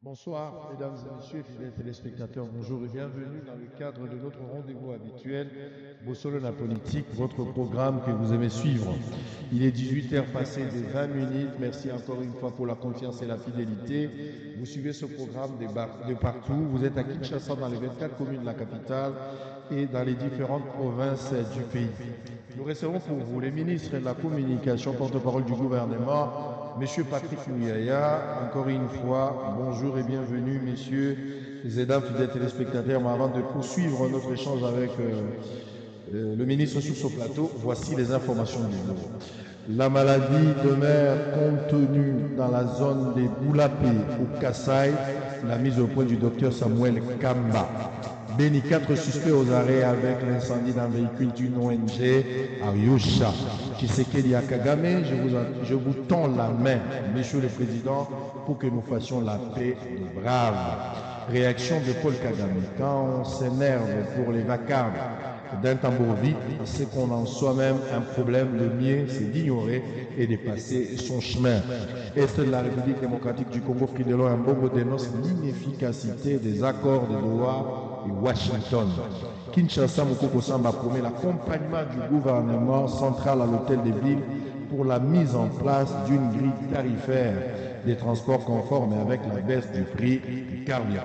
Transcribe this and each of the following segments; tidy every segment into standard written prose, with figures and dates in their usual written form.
Bonsoir, mesdames et messieurs, fidèles téléspectateurs, bonjour et bienvenue dans le cadre de notre rendez-vous habituel, Bossolona Politique, votre programme que vous aimez suivre. Il est 18h passé de 20 minutes. Merci encore une fois pour la confiance et la fidélité. Vous suivez ce programme de partout. Vous êtes à Kinshasa dans les 24 communes de la capitale et dans les différentes provinces du pays. Nous recevons pour vous les ministres de la communication, porte-parole du gouvernement, Monsieur Patrick Mouyaya. Encore une fois, bonjour et bienvenue, messieurs et dames fidèles téléspectateurs. Mais avant de poursuivre notre échange avec le ministre sur ce plateau, voici les informations du jour. La maladie de mer contenue dans la zone des Boulapé au Kassai, la mise au point du docteur Samuel Kamba. Béni 4 suspects aux arrêts avec l'incendie d'un véhicule d'une ONG à Yosha. Tshisekedi à Kagame, je vous tends la main, Monsieur le Président, pour que nous fassions la paix de braves. Réaction de Paul Kagame. Quand on s'énerve pour les vacarmes d'un tambour vide, c'est qu'on en soi-même un problème. Le mieux, c'est d'ignorer et de passer son chemin. Est de la République démocratique du Congo, Fridelo Mbongo dénonce l'inefficacité des accords de Doha et Washington. Kinshasa, Mokoko Samba promet l'accompagnement du gouvernement central à l'hôtel de ville pour la mise en place d'une grille tarifaire des transports conformes avec la baisse du prix du carburant.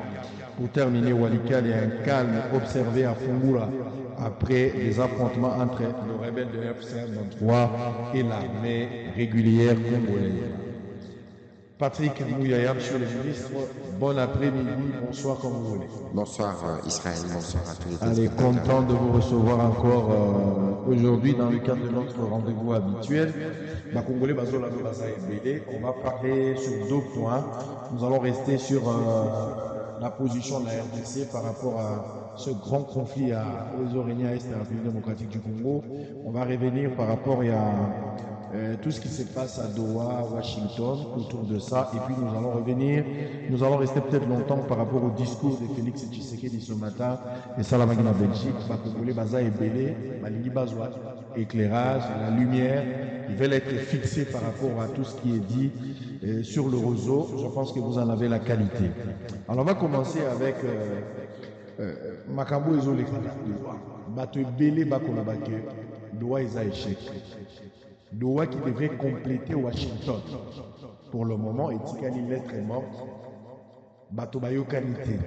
Pour terminer, Walikale, un calme observé à Fungura après les affrontements entre le rebelle de F-23 et l'armée régulière congolaise. Patrick Mouyaya, monsieur le ministre, bon après-midi, bonsoir comme vous voulez. Bonsoir Israël, bonsoir à tous les Allez, content de vous recevoir encore aujourd'hui dans le cadre de notre rendez-vous habituel. On va parler sur deux points. Nous allons rester sur la position de la RDC par rapport à ce grand conflit aux Oréniens Est et la République démocratique du Congo. On va revenir par rapport à tout ce qui se passe à Doha, Washington, autour de ça. Et puis nous allons revenir, nous allons rester peut-être longtemps par rapport au discours de Félix Tshisekedi ce matin et Salamagina Belgique, Bakongolais, Baza et Bélé, Malini Bazoua, éclairage, la lumière, ils veulent être fixés par rapport à tout ce qui est dit sur le réseau. Je pense que vous en avez la qualité. Alors on va commencer avec Makambo Ezole Bato Bélé Bakolabake, Doha Eza échec. Doha qui devrait compléter Washington. Pour le moment, Etikali lettre est morte, Bato Bayo qualité.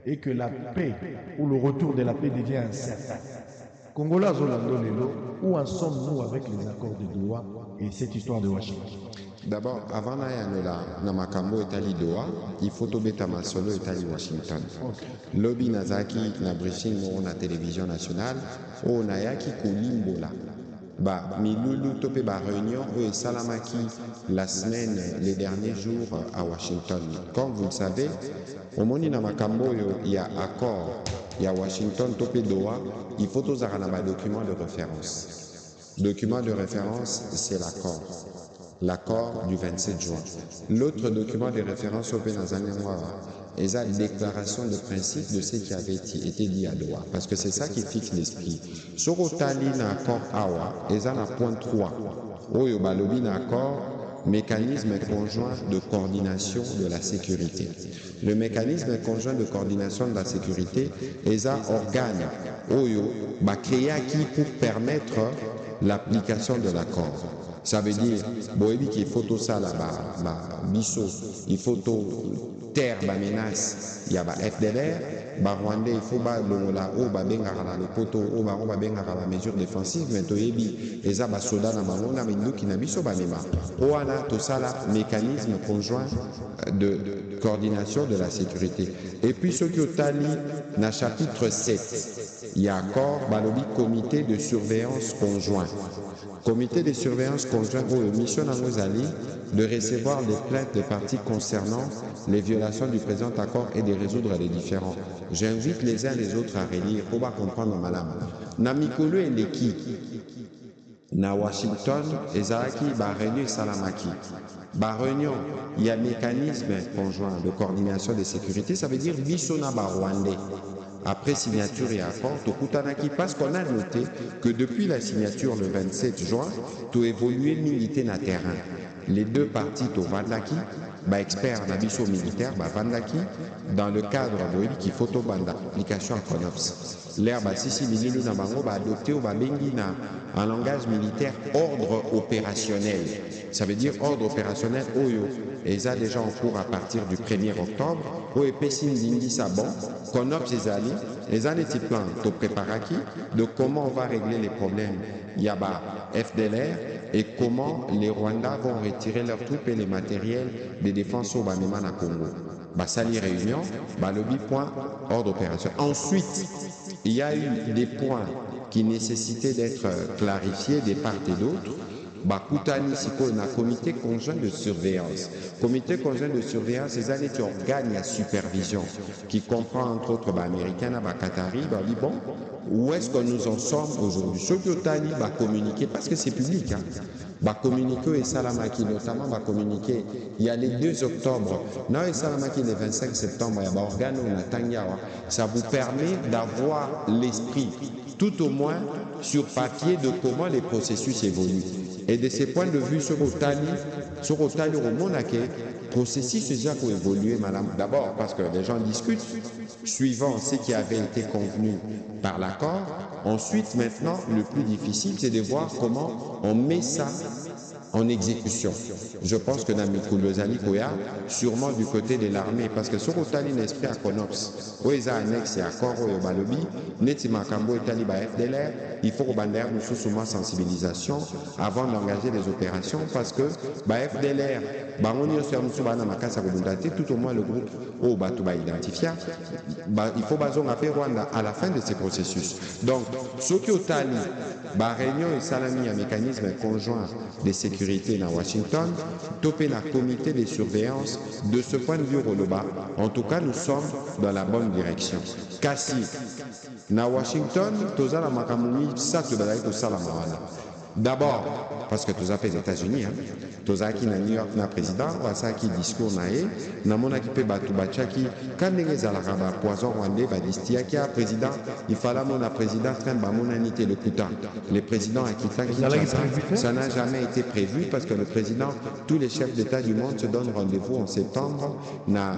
Et que la paix ou le retour de la paix devient incertain. Congola Zolando Lelo, où en sommes-nous avec les accords de Doha et cette histoire de Washington? D'abord, avant na makambo etali Doha, il faut tobeta masolo etali Washington. Okay. Lobi nazaki na briefing mo na télévision nationale, o nayaki kolimbola. Milulu topé réunion et Salamaki la semaine, les derniers jours à Washington. Comme vous le savez, au Moni na makambo il y a accord, il y a Washington topé Doha, il faut tous avoir document de référence. Document de référence, c'est l'accord. L'accord du 27 juin. L'autre document de référence au Pénazanenwa est la déclaration de principe de ce qui avait été dit à Doha. Parce que c'est ça qui fixe l'esprit. Sur Otali na accord Awa, est un point 3. Oyo balobi na accord, mécanisme conjoint de coordination de la sécurité. Le mécanisme conjoint de coordination de la sécurité est un organe Oyo créé qui pour permettre l'application de l'accord. Ça veut dire, qu'il faut tout ça là-bas, il faut tout terre, menace, il y a FDLR, Rwandais, il faut le poteau, la mesure défensive, mais il y a soda qui n'a tout ça là, mécanisme conjoint de coordination de la sécurité. Et puis ce qui est tali, dans le chapitre 7, il y a encore le comité de surveillance conjoint. Comité de surveillance conjoint où mission de recevoir les plaintes des parties concernant les violations du présent accord et de résoudre les différends. J'invite les uns les autres à relire pour comprendre madame. Namikolo et Leki, na Washington, Ezaki, réunion Salamaki. Réunion, il y a un mécanisme conjoint de coordination de sécurité, ça veut dire Bissona Rwandais. Après signature et accord, Tokutanaki, parce qu'on a noté que depuis la signature le 27 juin, tout évolué milité na terrain. Les deux parties, Tovandaki, expert na biso militaire vandaki dans le cadre boyebi ki photo banda application à CONOPS l'air sisi mililu na bango adopté ou bengi na en langage militaire ordre opérationnel. Ça veut dire ordre opérationnel oyo eza déjà en cours à partir du 1er octobre o epesi ndingi ça bon CONOPS ezali neti plan to préparaki de comment on va régler les problèmes yaba FDLR et comment les Rwandais vont retirer leurs troupes et les matériels de défense au Banema na Congo. Sali réunion, lobby point ordre opération. Ensuite, il y a eu des points qui nécessitaient d'être clarifiés de part et d'autre. Koutani siko na comité conjoint de surveillance. Comité conjoint de surveillance, c'est un organe à supervision qui comprend entre autres américains, Qatari, bon, où est-ce que nous en sommes aujourd'hui? Ce que Tani va communiquer, parce que c'est public, communiquer et Salamaki notamment va communiquer. Il y a les 2 octobre, non et Salamaki le 25 septembre, il y a organe ça vous permet d'avoir l'esprit, tout au moins sur papier, de comment les processus évoluent. Et de ce point de vue, sur Otali au Monaco, le processus déjà pour évoluer, madame. D'abord parce que les gens discutent, suivant ce qui avait été convenu par l'accord. Ensuite, maintenant, le plus difficile, c'est de voir comment on met ça en exécution. Je pense que Namikoulou Koya, sûrement du côté de l'armée, parce que sur Otali, l'esprit à CONOPS, où ils ont annexé accord au Balobi, Netima Kambo et Taliba FDLR, il faut qu'on ait une souvent sensibilisation avant d'engager les opérations, parce que FDLR, tout au moins le groupe au Batouba identifié, il faut appeler Rwanda à la fin de ces processus. Donc, ce qui est Tali, réunion et salami un mécanisme conjoint de sécurité dans Washington, topé la comité de surveillance de ce point de vue Roloba. En tout cas, nous sommes dans la bonne direction. Kasi, na Washington, toza la makamuni sa to balai to salamawana. D'abord, parce que tous les États-Unis, tous qui na New York na président, ça qui discours nae, na mona qui peut batu bachaki, quand les alaraba poison rwandais badistia qui a président, il fallait mon président train ba monanité le putain. Le président a quitté ça n'a jamais été prévu parce que le président, tous les chefs d'État du monde se donnent rendez-vous en septembre na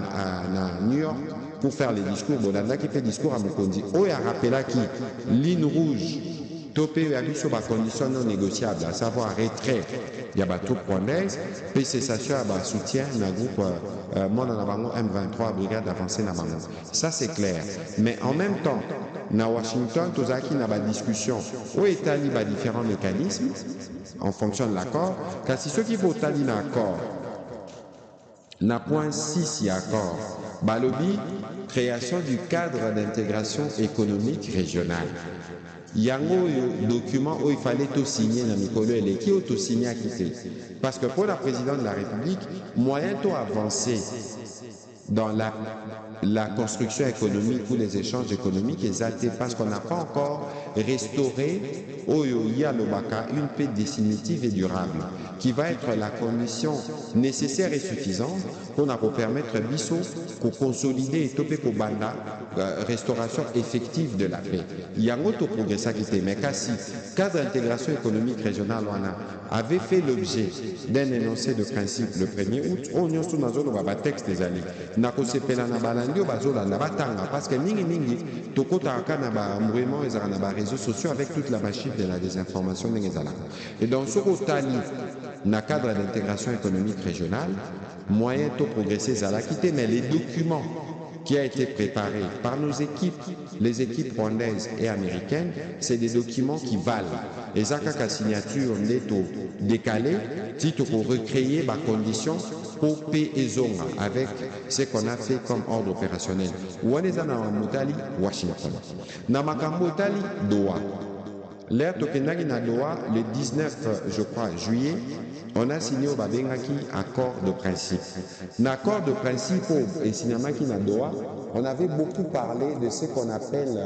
New York pour faire les discours. Bolanda qui fait discours à Mokondi. Oh, il a rappelé qui ligne rouge. Topé a mis sur la condition non négociable, à savoir retrait, il y a des troupes rwandaises, puis cessation à soutien dans le groupe M23, brigade avancée dans le ça c'est clair. Mais en même temps, à Washington, tous qui n'a pas de discussion, où est il y a différents mécanismes en fonction de l'accord, car si ceux qui vont établir l'accord, n'a point 6 y accord, Balobi, création du cadre d'intégration économique régionale. Il y a un document où il fallait tout signer dans Mikolo et qui ont tout signé à quitter. Parce que pour la présidente de la République, moyen tout avancer dans la construction économique ou les échanges économiques exactés parce qu'on n'a pas encore restauré une paix définitive et durable qui va être la condition nécessaire et suffisante pour permettre Bissau pour consolider et toper pour banda restauration effective de la paix. Il y a un autre progrès qui était mais Kassi, cadre d'intégration économique régionale avait fait l'objet d'un énoncé de principe le 1er août. On y a un texte des années. Parce que mingi tokota kana ba mouvement et na ba réseaux sociaux avec toute la machine de la désinformation n'ezala. Et dans ce rotani na cadre d'intégration économique régionale, moyen to progresser zala quitter mais les documents qui a été préparé par nos équipes, les équipes rwandaises et américaines, c'est des documents qui valent. Et Zakaka signature neto décalée, titre pour recréer ma condition pour paix et zone avec ce qu'on a fait comme ordre opérationnel. Où est Mutali, Washington. Namakamotali, Doha. L'air Tokenagi na Doha, le 19, je crois, juillet, on a signé au Babengaki accord de principe. L'accord de principe et Sinamaki na Doha, on avait beaucoup parlé de ce qu'on appelle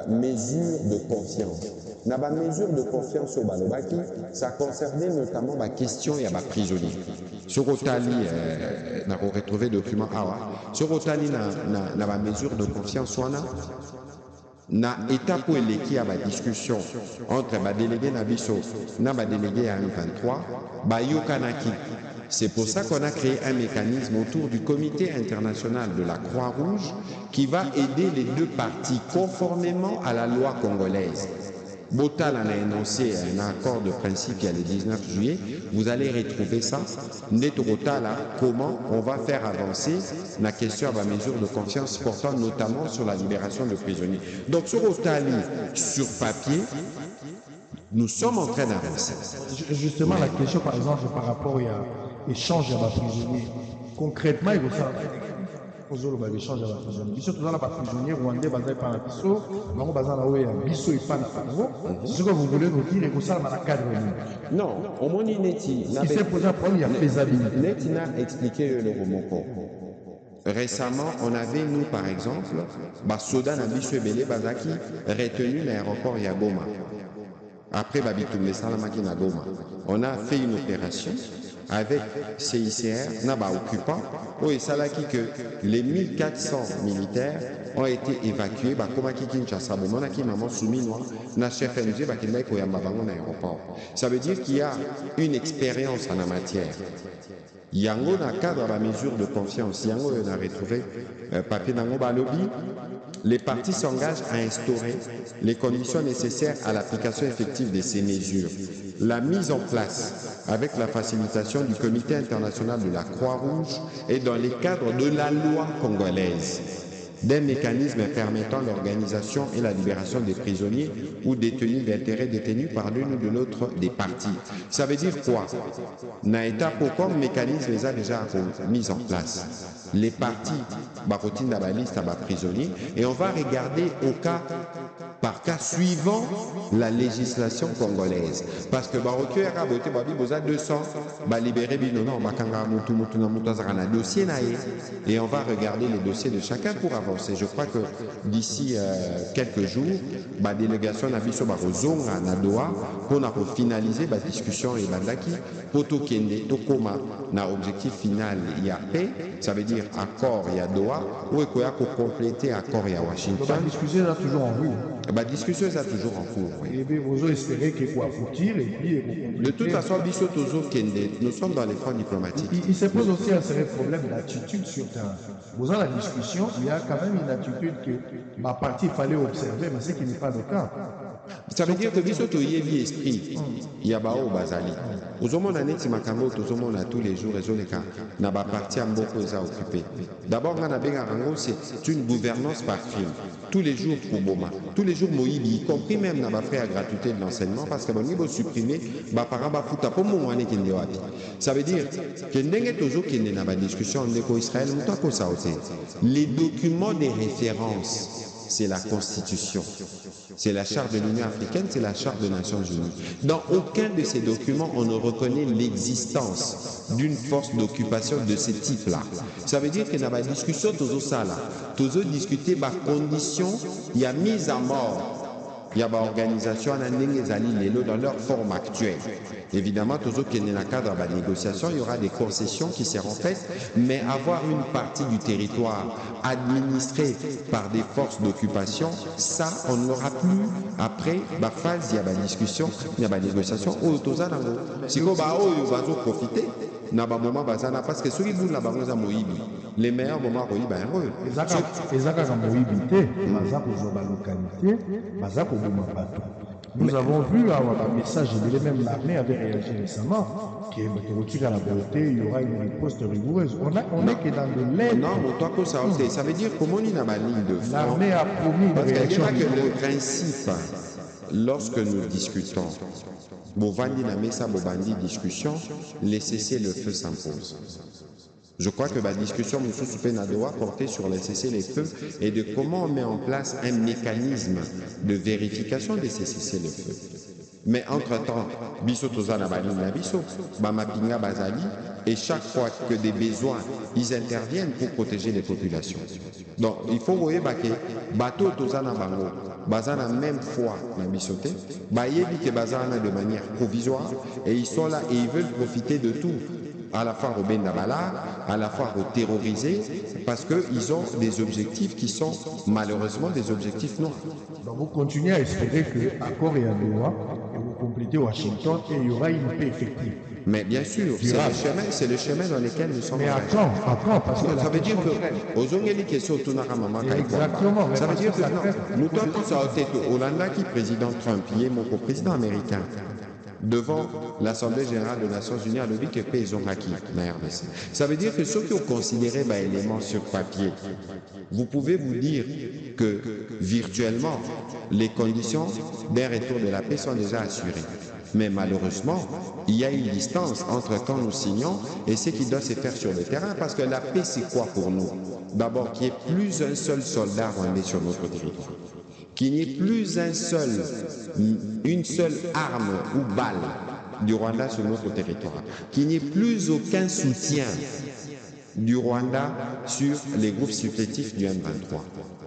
mesure de confiance. Dans la mesure de confiance au Balobaki, ça concernait notamment la question et la prisonnier. Sur Otali, on a retrouvé le document Awa. Sur Otali, dans la mesure de confiance, on a na étape où il y a une discussion entre les délégués Nabiso et les délégués à M23, Bayo Kanaki, C'est pour ça qu'on a créé un mécanisme autour du Comité international de la Croix-Rouge qui va aider les deux parties conformément à la loi congolaise. Botal en a énoncé un accord de principe qui est le 19 juillet. Vous allez retrouver ça. Netorotala, comment on va faire avancer la question à la mesure de confiance portant notamment sur la libération de prisonniers. Donc sur Otali, sur papier, nous sommes en train d'avancer. Justement, la question, par exemple, par rapport à l'échange à prisonniers, concrètement, il faut ça. L'échange à prisonniers. Biso tous les prisonniers rwandais basés par la biso, donc basés là où il y a biso et pas la ce que vous voulez nous dire, il faut ça dans le cadre. Non, au moins Neti. Si c'est posé un problème, il y a faisabilité. Neti n'a expliqué le Romoko. Récemment, on avait, nous, par exemple, Soda Nabiso Ebele Bazaki retenu l'aéroport Yagoma. Après Babitumbe Salamaki Nagoma. On a fait une opération avec CICR, Naba occupant, où il s'agit que les 1400 militaires ont été évacués, ça veut dire qu'il y a une expérience en la matière. Yango na cadre à la mesure de confiance. Yango on a retrouvé papier dans Balobi. Les partis s'engagent à instaurer les conditions nécessaires à l'application effective de ces mesures. La mise en place avec la facilitation du Comité international de la Croix-Rouge et dans les cadres de la loi congolaise d'un mécanisme permettant l'organisation et la libération des prisonniers ou détenus d'intérêt détenus par l'une ou de l'autre des parties. Ça veut dire quoi? Naïta comme mécanisme les a déjà mis en place. Les parties, Bakotine Dabaliste à prisonniers, et on va regarder au cas par cas suivant la législation congolaise. Parce que Baroque a voté Babi 200, libéré Binono, Bakanga Moutou Moutuna Moutazarana, dossier naïe, et on va regarder les dossiers de chacun pour avancer. Je crois que d'ici quelques jours, la délégation n'a vu sur Barozonga, Nadoa, pour finaliser la discussion et Bandaki, Poto Kende, Tokoma, na objectif final, il y a paix, ça veut dire accord, il y a Doha, ou il y a compléter accord, il y a Washington. La discussion est toujours en cours. La discussion est toujours en cours. Oui. Et bien, vous espérez qu'il faut aboutir et puis. De toute façon, Bissot Tozo Kende, nous sommes dans les fronts diplomatiques. Il se pose aussi un sérieux problème d'attitude sur terrain. Vous avez la discussion, il y a quand même une attitude que ma partie fallait observer, mais ce qui n'est pas le cas. Ça veut dire que Bissot Toyebi esprit, il y a Bao Bazali. Aux hommes, on a net Makambo, aux hommes, on a tous les jours, et on n'a pas parti à beaucoup les occupés. D'abord, on a Bengarango, c'est une gouvernance par film. Tous les jours, Kouboma, tous les jours, Moïbi, y compris même n'a pas fait à gratuité de l'enseignement, parce que bon, il faut supprimer, ça veut dire que discussion en Israël, les documents de référence, c'est la Constitution. C'est la Charte de l'Union africaine, c'est la Charte des Nations unies. Dans aucun de ces documents, on ne reconnaît l'existence d'une force d'occupation de ce type-là. Ça veut dire que dans la discussion, tous discuter des conditions, il y a mise à mort. Il y a une organisation dans leur forme actuelle. Évidemment, toujours qu'il y a dans le cadre de la négociation, il y aura des concessions qui seront faites, mais avoir une partie du territoire administrée par des forces d'occupation, ça, on n'aura plus. Après, la phase, il y a la discussion, il y a la négociation. Si vous avez profité, parce que ceux qui voulaient les meilleurs moments, nous avons vu un message, même l'armée avait réagi récemment, qu'il y aura une riposte rigoureuse. On est que dans de l'aide. Non, ça veut dire comment il a ma ligne de front. L'armée a promis une réaction. Parce que le principe, lorsque nous discutons, discussion, les cessez-le-feu s'impose. Je crois que la discussion doit porter sur les cessez-le-feu et de comment on met en place un mécanisme de vérification de ces cessez-le-feu. Mais entre-temps, et chaque fois que des besoins, ils interviennent pour protéger les populations. Donc, il faut voir que bateau tozana bango, bazana même foi na bisoté, bayebi que bazana de manière provisoire et ils sont là et ils veulent profiter de tout. À la fois au Bendabala, à la fois au terrorisés, parce qu'ils ont des objectifs qui sont malheureusement des objectifs noirs. Donc vous continuez à espérer que l'accord et à loi, vous compléter Washington et il y aura une paix effective. Mais bien sûr, c'est le chemin dans lequel nous sommes. Mais à quand parce que ça veut dire que aux ongeli question exactement. Ça veut dire que nous tous ça a été Hollande qui président Trump, il est mon président américain. Devant l'Assemblée générale des Nations Unies, à l'objet que pays ont acquis la RDC. Ça veut dire que ceux qui ont considéré éléments sur papier, vous pouvez vous dire que virtuellement, les conditions d'un retour de la paix sont déjà assurées. Mais malheureusement, il y a une distance entre quand nous signons et ce qui doit se faire sur le terrain, parce que la paix, c'est quoi pour nous? D'abord, qu'il n'y ait plus un seul soldat rwandais sur notre territoire. Qu'il n'y ait plus une seule arme ou balle du Rwanda sur notre territoire. Qu'il n'y ait plus aucun soutien du Rwanda sur les groupes supplétifs du M23.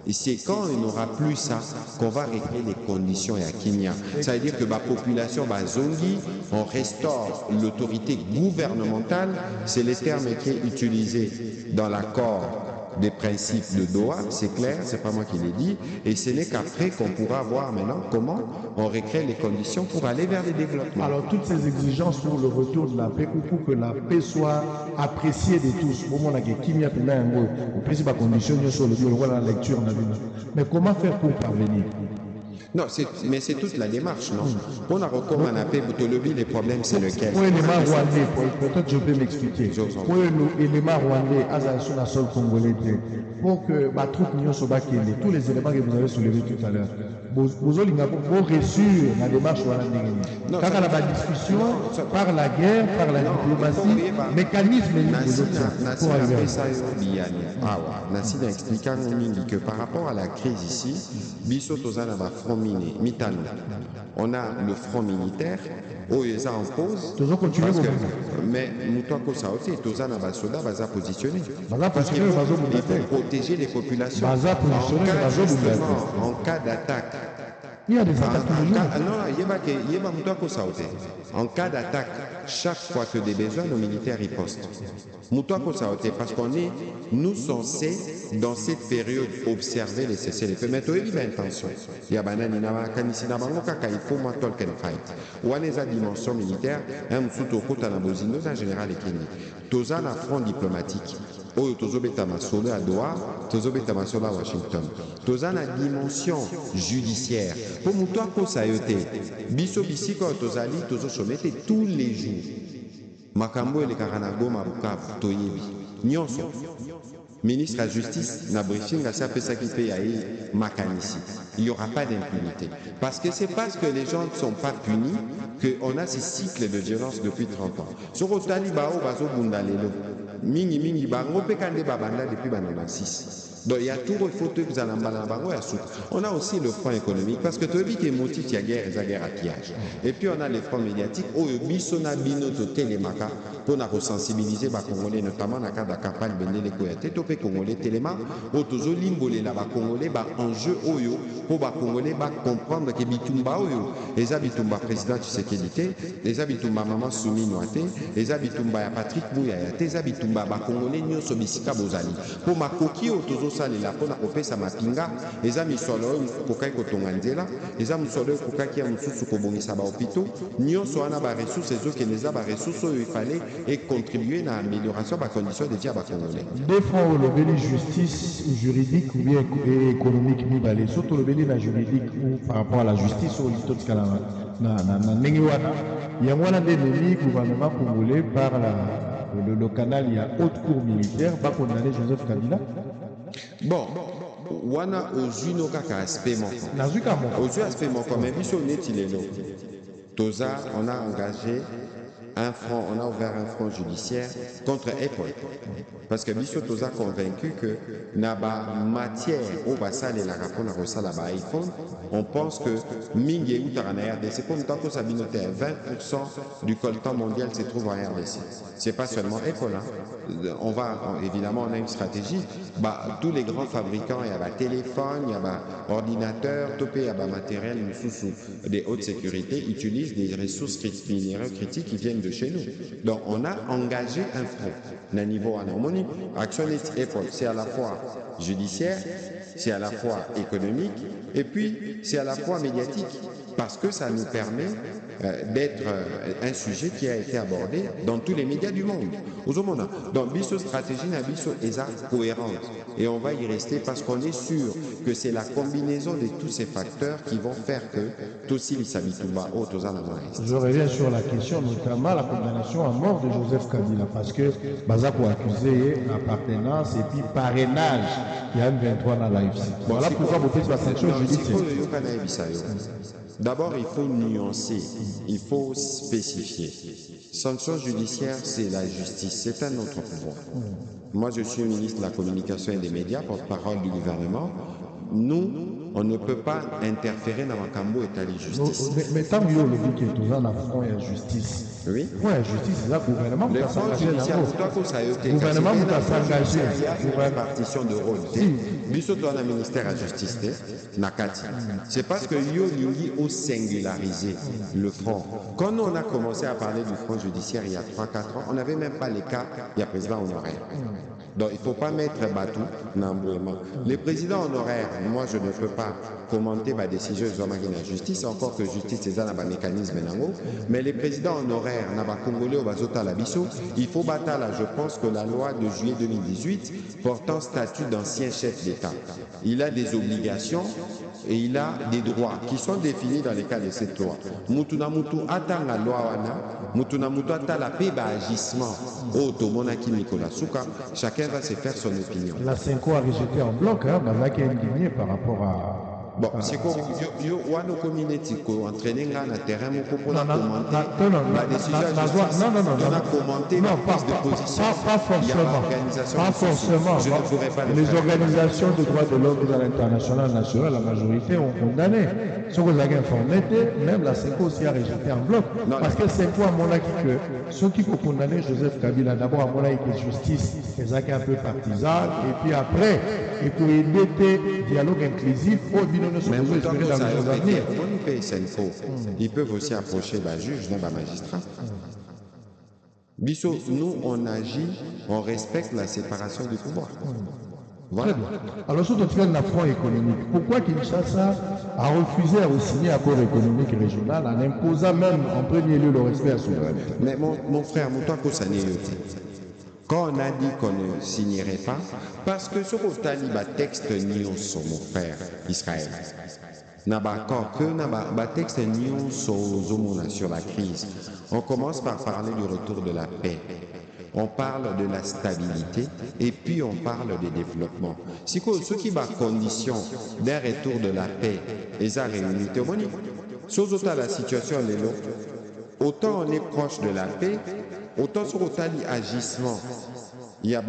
Et c'est quand il n'aura plus ça qu'on va régler les conditions à Kenya. Ça veut dire que la population Zongi, on restaure l'autorité gouvernementale, c'est le terme qui est utilisé dans l'accord des principes de Doha, c'est clair, c'est pas moi qui l'ai dit, et ce n'est qu'après qu'on pourra voir maintenant comment on recrée les conditions pour aller vers le développement. Alors toutes ces exigences pour le retour de la paix ou pour que la paix soit appréciée de tous, mais comment faire pour parvenir? Non, mais c'est toute la démarche, non? On a recours à la paix, les problèmes, c'est lequel? Pour l'élément rwandais, peut-être je peux m'expliquer. Pour l'élément rwandais, sur la sol congolais, pour que ma troupe n'y soit tous les éléments que vous avez soulevés tout à l'heure, vous avez reçu la démarche rwandaise. Quand on a la discussion, par la guerre, par la diplomatie, mécanisme pour arriver à ça. Nassi a expliqué que par rapport à la crise ici, Bisso Tozana va front mitano. On a le front militaire, OESA en pause, mais Moutouako Saoté et Tozana Basoda va positionner. Parce qu'il faut protéger les populations en cas d'attaque. Il y a des attaques en cas d'attaque, chaque fois que des besoins, nos militaires ripostent. Parce qu'on est, nous censés, dans cette période, observer les cessez-le-feu. Mais il y a une intention. Il y a il faut moi tolken fight. Ou à les dimension militaire, un général et Kenya. Tozan a front diplomatique. Oyo tozobeta masolo à Doha, tozobeta masolo à Washington. Tozan a dimension judiciaire. Pour moutoua kosa yote, biso bisiko tozali tozosomete tous les jours. Makambo et les Karanago Mabukavu toyebi. Nyonso. Ministre de la Justice, na briefing à ça fait ça qui fait Makanisi. Il n'y aura pas d'impunité. Parce que c'est parce que les gens ne sont pas punis qu'on a ces cycles de violence depuis 30 ans. Sur le Talibao, Bazo Bundalelo, Mingi Mingi Bango, Pekande Babanda depuis 1996. Donc il y a tout le faut que vous allez on a aussi le front économique parce que tu as vu qu'il y a motif, il y a guerre et la guerre à pillage. Et puis on a les fronts médiatiques, où il y a des télémaka pour nous sensibiliser les Congolais, notamment dans le cas de la campagne de l'Écoyaté, tous les Congolais téléma, où tous les Congolais, enjeu pour les Congolais comprendre que Bitumba, les Abitumba président Tshisekedi, les Abitumba maman Soumi Noate, les Abitumba Patrick Bouya, les Abitumba Congolais, nous sommes ici Bozali. Pour ma coquille, salela pona kopesa mapinga eza misolo kokai kotonga nzela eza misolo kokaki ya mususu kobongisa ba hôpitaux nyonso wana ba ressources ezokende eza ba ressources oyo ifale et contribuer na amélioration ba conditions de vie ya ba Congolais. Défend le béni justice juridique ou bien économique mibale surtout le béni la juridique ou par rapport à la justice au lito tikala na ndenge wana yango wana nde le gouvernement congolais par le canal il y a haute cour militaire va condamner Joseph Kabila. Bon, wana ozuno kaka aspect moko. Ozu aspect moko, mais biso netilelo. Toza, on a engagé un front, on a ouvert un front judiciaire contre Apple. Parce que biso Toza convaincu que naba matière au basal et la rapport na rosala ba iPhone, on pense que mingi utara na RDC pour tant que ça binoté 20% du coltan mondial se trouve en RDC. C'est pas seulement Apple, hein. Évidemment, on a une stratégie. Tous les grands fabricants, il y a des téléphones, il y a des ordinateurs, il y a des matériels des hautes sécurités, utilisent des ressources minérales critiques qui viennent de chez nous. Donc, on a engagé un front. Au niveau harmonie, Action Apple, c'est à la fois judiciaire, c'est à la fois économique, et puis c'est à la fois médiatique. parce que ça nous permet d'être un sujet qui a été abordé dans tous les médias du monde. Donc, biso stratégie na biso est cohérente et on va y rester parce qu'on est sûr que c'est la combinaison de tous ces facteurs qui vont faire que Tossi Lissabituba au Tozana Maïs. Je reviens sur la question, notamment la condamnation à mort de Joseph Kabila, parce que Bazako a accusé appartenance et puis parrainage. Il y a M23 dans l'AFC. Voilà pourquoi vous faites la sanction judiciaire. D'abord, il faut nuancer, il faut spécifier. Sanction judiciaire, c'est la justice, c'est un autre pouvoir. Moi, je suis ministre de la Communication et des Médias, porte-parole du gouvernement. Nous, on ne peut pas interférer dans la Cambo et la justice. Mais tant mieux le but qui est toujours dans front et la justice. Oui. Oui, la justice, c'est là le gouvernement qui a s'engagé. Le gouvernement qui a s'engagé. Il y a une répartition de rôle. Biso dans le ministère de la Justice, Nakati. C'est parce que Yo Lingi a singularisé le front. Quand on a commencé à parler du front judiciaire il y a 3-4 ans, on n'avait même pas les cas, il y a président honoraire. Donc il ne faut pas mettre Batou n'embrouillement. Les présidents honoraires, moi je ne peux pas commenter ma décision de la justice, encore que justice c'est un mécanisme, mais les présidents honoraires, Congolais ou Bazota Labiso, il faut battre là, je pense que la loi de juillet 2018 portant statut d'ancien chef d'État, il a des obligations et il a des droits qui sont définis dans les cas de cette loi. Mutuna mutu attend la loi wana, mutuna mutu attend la paix agissement. Oh, Tomonaki Nicolas Souka, chacun va se faire son opinion. La Cinco a rejeté en bloc, hein, Bazaki est indigné par rapport à. Bon, c'est quoi? Yo, wano community ko entraîner dans le terrain pour commenter la décision. On a commenté la prise de position. Pas forcément. Pas forcément. Je ne pourrais pas le les faire. organisations de droits de l'homme à l'international national, la majorité ont condamné. Si vous avez informé, même la Cinco aussi a rejeté en bloc. Parce que c'est quoi, à mon avis, que ceux qui ont condamné Joseph Kabila, d'abord, à mon avis, que justice, c'est un peu partisan, et puis après, et pour aider le dialogue inclusif, mais ils peuvent aussi approcher le juge, le magistrat. Bisso, nous, on agit, on respecte la séparation du pouvoir. Voilà. Très bien. Alors, sur le plan de la front économique, pourquoi Kinshasa a refusé à signer un accord économique régional en imposant même en premier lieu le respect à la souveraineté? Mais mon frère, quand on a dit qu'on ne signerait pas, parce que sur le taliba texte nion sur mon frère Israël, texte nion sur la crise. On commence par parler du retour de la paix. On parle de la stabilité et puis on parle du développement. Si ce qui va condition d'un retour de la paix et sa réunité, la situation est là. Autant on est proche de la paix, autant sur le agissement, il y a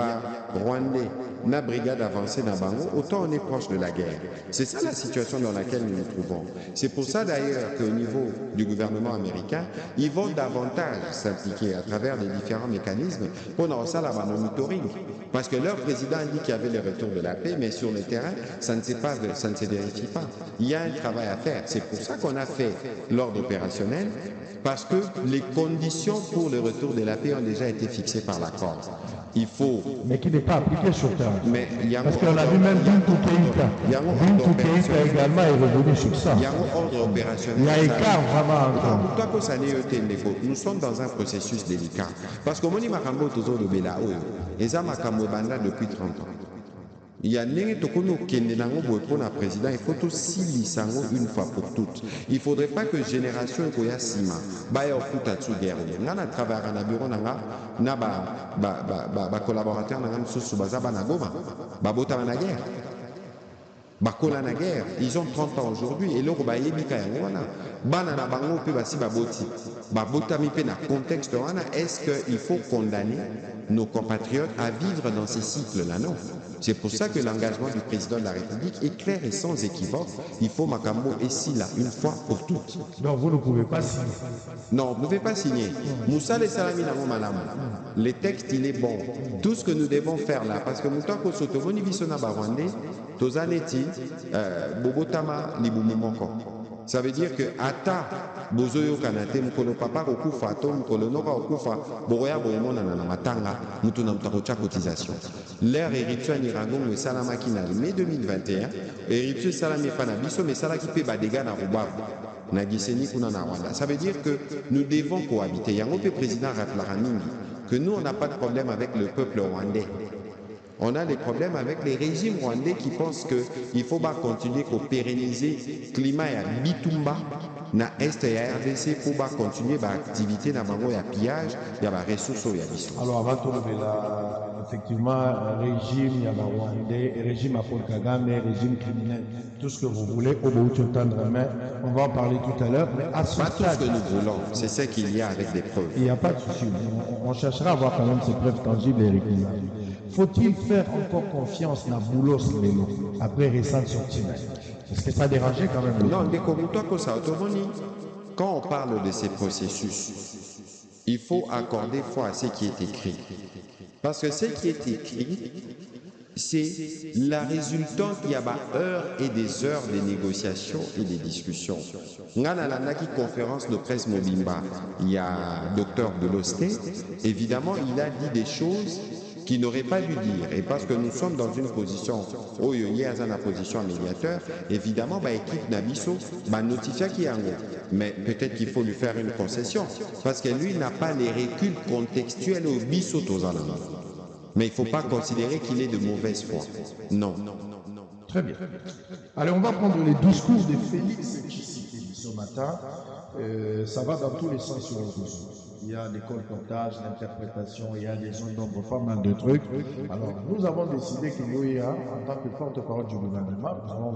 Rwandais, la brigade avancée dans Bango, autant on est proche de la guerre. C'est ça la situation dans laquelle nous nous trouvons. C'est pour ça d'ailleurs qu'au niveau du gouvernement américain, ils vont davantage s'impliquer à travers les différents mécanismes pour avoir ça là-bas, monitoring. Parce que leur président dit qu'il y avait le retour de la paix, mais sur le terrain, ça ne se vérifie pas. Il y a un travail à faire. C'est pour ça qu'on a fait l'ordre opérationnel, parce que les conditions pour le retour de la paix ont déjà été fixées par l'accord. Il faut... Mais qui n'est pas appliqué sur terrain. Mais il y a parce qu'on a vu même Bintou Keïta. Bintou Keïta également est revenu sur ça. Il y a un ordre opérationnel. Il y a écart vraiment encore. Nous sommes dans un processus délicat. Parce que Moni Makambo Tozo de Belao, et ça Makambo Banda depuis 30 ans. Il y a un président, il faut aussi l'issango une fois pour toutes. Il ne faudrait pas que génération Koya Sima, Bayo Futatsu guerre. Nous avons travaillé dans le bureau, nous avons collaborateur, nous avons Sousoubaza Banagoma, Babota na guerre. Bakola na guerre, ils ont 30 ans aujourd'hui et leur baïebika yangoana. Banana bango pe basi baboti. Babota mi pe na contexte wana, est-ce qu'il faut condamner nos compatriotes à vivre dans ces cycles-là? Non. C'est pour ça que l'engagement du président de la République est clair et sans équivoque. Il faut Makambo et Silla une fois pour toutes. Donc vous ne pouvez pas signer. Non, vous ne pouvez pas signer. Moussa les Salami Namo Malam. Le texte, il est bon. Tout ce que nous devons faire là, parce que Moutako Sotomoni Visona Barwande, Tozaneti, Bobotama, Libumumoko. Ça veut dire que ata bozoyo kanate mukolo papa okufa to mukolo noka okufa boroya boyemona na matanga mutu na mutakocha cotisation. L'ère hérituel Nirango me salamaki na mai 2021 hérituel salami pana biso me salaki pe badega na rubavu. Nagiseni kuna na Rwanda. Ça veut dire que nous devons cohabiter. Il y a un président Raklaraming que nous, on n'a pas de problème avec le peuple rwandais. On a des problèmes avec les régimes rwandais qui pensent qu'il faut continuer à pérenniser le climat et bitumba na est et RDC pour continuer l'activité na bango ya pillage ya ba ressources ya biso. Alors avant de effectivement régime ya ba rwandais, régime à Paul Kagame, régime criminel, tout ce que vous voulez, au bout de tendre main, on va en parler tout à l'heure, mais à ce pas stade, tout ce que nous voulons, c'est ce qu'il y a avec des preuves. Il n'y a pas de souci, on cherchera à avoir quand même ces preuves tangibles et régulières. Faut-il faire encore confiance à Boulos Lelo après récente sortie? Est-ce que ça a dérangé quand même? Non, quand on parle de ces processus, il faut accorder foi à ce qui est écrit. Parce que ce qui est écrit, c'est la résultante, il y a heures et des heures de négociations et de discussions. Dans la conférence de presse Mobimba, il y a Dr Belosté, évidemment, il a dit des choses qu'il n'aurait pas dû dire. Et parce que nous sommes dans une position, position médiateur, évidemment, l'équipe Nabiso notifia qui est en gros. Mais peut-être qu'il faut lui faire une concession, parce que lui n'a pas les reculs contextuels au biso tozalama. Mais il ne faut pas considérer qu'il est de mauvaise foi. Non. Très bien. Allez, on va prendre les discours de Félix Tshisekedi ce matin. Ça va dans tous les sens sur le réseau. Il y a des colportages, l'interprétation, il y a des zones d'ombre, pas mal de trucs. Alors, nous avons décidé que nous, en tant que porte-parole du gouvernement, nous allons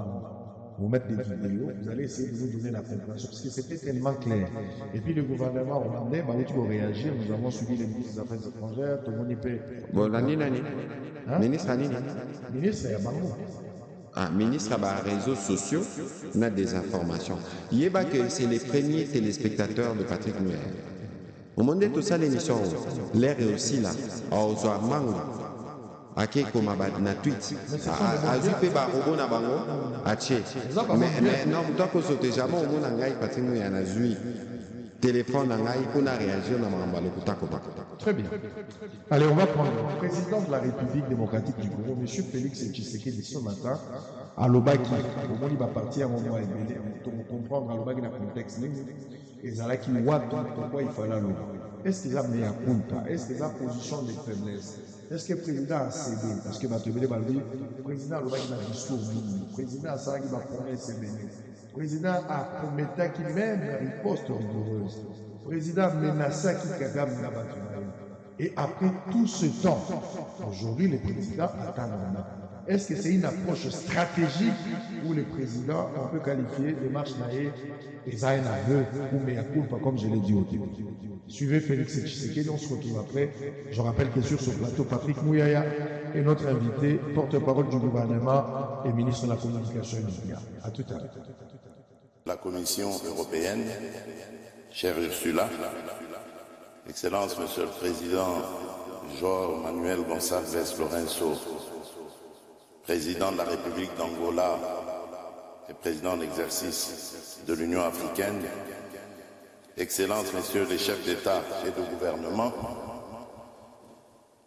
vous mettre des vidéos, vous allez essayer de nous donner la compréhension, parce que c'était tellement clair. Et puis le gouvernement rwandais, où tu vas réagir, nous avons suivi les ministres des Affaires étrangères, tout le monde y peut. Bon, l'année, ministre Anine. Ministre, il y a Bango. Ministre des réseaux sociaux, on a des informations. Il y a que c'est les premiers téléspectateurs de Patrick Muller. Au monde de tout ça, l'émission, l'air est aussi là. Au Mango. Ake koma na tweet azupe ba robo na bango ache mais non mutako sote jamais au mona ngai patino ya na zui téléphone na ngai kuna réagir na mamba le kutako ba. Très bien. Allez, on va prendre le président de la République démocratique du Congo, M. Félix Tshisekedi ce matin à Lobaki. Au moment il va partir à un moment pour comprendre à Lobaki le contexte et Zalaki Watu pourquoi il fallait l'eau. Est-ce qu'il a mis à compte? Est-ce qu'il a position de faiblesse? Est-ce que le président a cédé? Parce que le président a un discours, le président a ça qui va promesse. Le président a promis qu'il même riposte rigoureuse. Le président a menacé qui Kagame n'a pas. Et après tout ce temps, aujourd'hui, le président attend normal. Est-ce que c'est une approche stratégique où le président, on peut qualifier de marche naïve et ça un aveu ou mea culpa, comme je l'ai dit au début? Suivez Félix Tshisekedi, on se retrouve après. Je rappelle que sur ce plateau, Patrick Mouyaya est notre invité, porte-parole du gouvernement et ministre de la Communication et des Médias. À tout à l'heure. La Commission européenne, chère Ursula, Excellence, Monsieur le Président João Manuel Gonçalves Lourenço, Président de la République d'Angola et Président d'exercice de l'Union africaine, Excellences, Messieurs les chefs d'État et de gouvernement,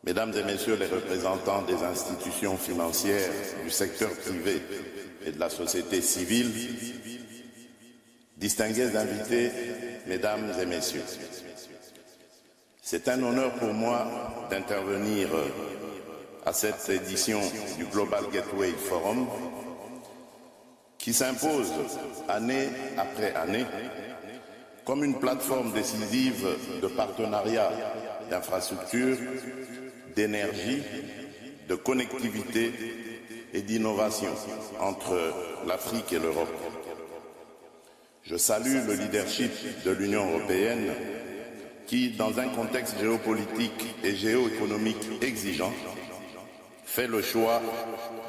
Mesdames et Messieurs les représentants des institutions financières, du secteur privé et de la société civile, distingués invités, Mesdames et Messieurs, c'est un honneur pour moi d'intervenir à cette édition du Global Gateway Forum qui s'impose année après année comme une plateforme décisive de partenariat, d'infrastructures, d'énergie, de connectivité et d'innovation entre l'Afrique et l'Europe. Je salue le leadership de l'Union européenne qui, dans un contexte géopolitique et géoéconomique exigeant, fait le choix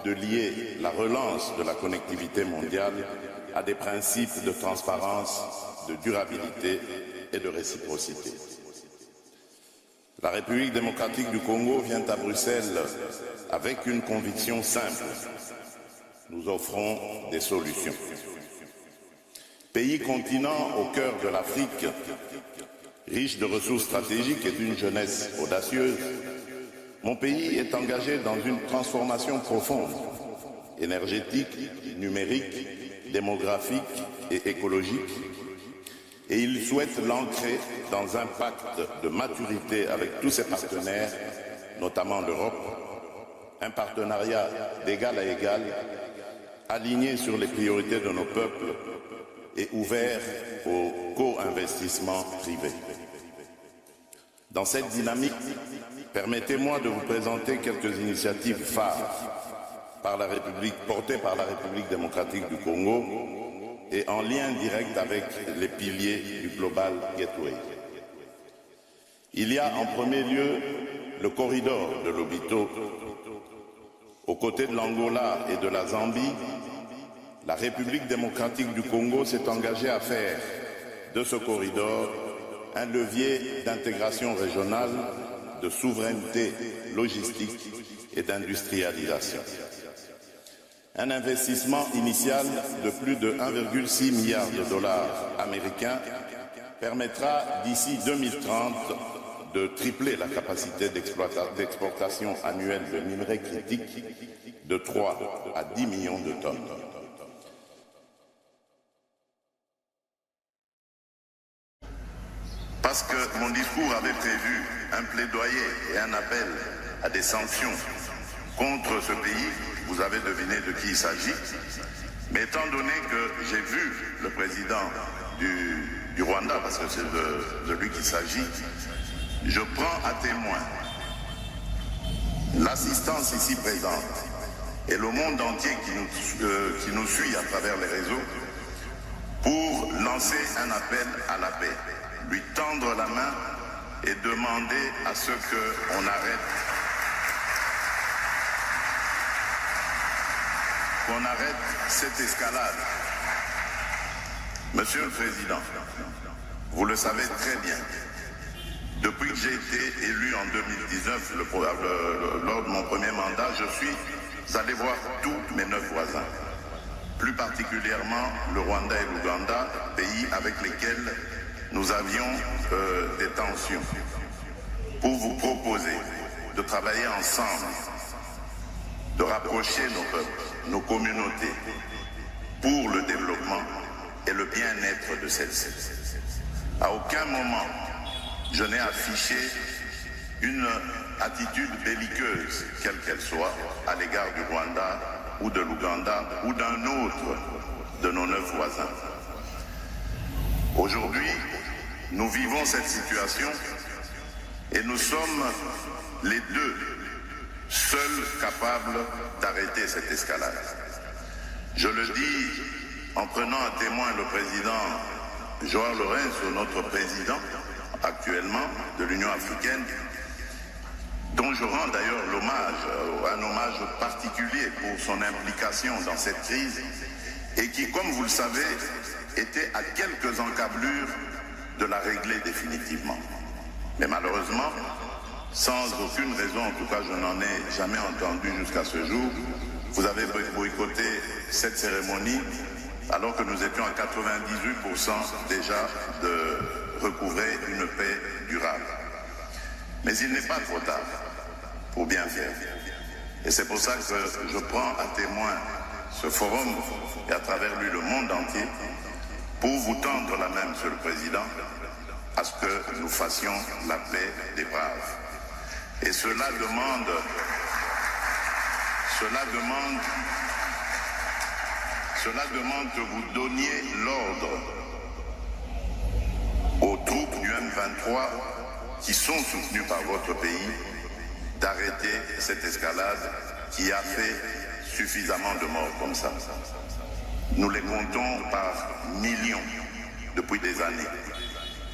de lier la relance de la connectivité mondiale à des principes de transparence, de durabilité et de réciprocité. La République démocratique du Congo vient à Bruxelles avec une conviction simple. Nous offrons des solutions. Pays continent au cœur de l'Afrique, riche de ressources stratégiques et d'une jeunesse audacieuse, mon pays est engagé dans une transformation profonde, énergétique, numérique, démographique et écologique, et il souhaite l'ancrer dans un pacte de maturité avec tous ses partenaires, notamment l'Europe, un partenariat d'égal à égal, aligné sur les priorités de nos peuples et ouvert au co-investissement privé. Dans cette dynamique, permettez-moi de vous présenter quelques initiatives phares portées par la République démocratique du Congo et en lien direct avec les piliers du Global Gateway. Il y a en premier lieu le corridor de Lobito. Aux côtés de l'Angola et de la Zambie, la République démocratique du Congo s'est engagée à faire de ce corridor un levier d'intégration régionale, de souveraineté logistique et d'industrialisation. Un investissement initial de plus de 1,6 milliard de dollars américains permettra d'ici 2030 de tripler la capacité d'exportation annuelle de minerais critiques de 3 à 10 millions de tonnes. Parce que mon discours avait prévu un plaidoyer et un appel à des sanctions contre ce pays, vous avez deviné de qui il s'agit, mais étant donné que j'ai vu le président du Rwanda, parce que c'est de lui qu'il s'agit, je prends à témoin l'assistance ici présente et le monde entier qui nous suit à travers les réseaux pour lancer un appel à la paix, lui tendre la main et demander à ce qu'on arrête cette escalade. Monsieur le Président, vous le savez très bien, depuis que j'ai été élu en 2019, lors de mon premier mandat, je suis allé voir tous mes 9 voisins, plus particulièrement le Rwanda et l'Ouganda, pays avec lesquels nous avions des tensions, pour vous proposer de travailler ensemble, de rapprocher nos peuples, nos communautés, pour le développement et le bien-être de celles-ci. À aucun moment, je n'ai affiché une attitude belliqueuse, quelle qu'elle soit, à l'égard du Rwanda ou de l'Ouganda ou d'un autre de nos 9 voisins. Aujourd'hui, nous vivons cette situation et nous sommes les deux seuls capables d'arrêter cette escalade. Je le dis en prenant à témoin le président Joao Lourenço, notre président actuellement de l'Union africaine, dont je rends d'ailleurs un hommage particulier pour son implication dans cette crise et qui, comme vous le savez, était à quelques encablures de la régler définitivement. Mais malheureusement, sans aucune raison, en tout cas je n'en ai jamais entendu jusqu'à ce jour, vous avez boycotté cette cérémonie alors que nous étions à 98% déjà de recouvrer une paix durable. Mais il n'est pas trop tard pour bien faire. Et c'est pour ça que je prends à témoin ce forum et à travers lui le monde entier pour vous tendre la main, Monsieur le Président, à ce que nous fassions la paix des braves. Et cela demande que vous donniez l'ordre aux troupes du M23 qui sont soutenues par votre pays d'arrêter cette escalade qui a fait suffisamment de morts comme ça. Nous les comptons par millions depuis des années.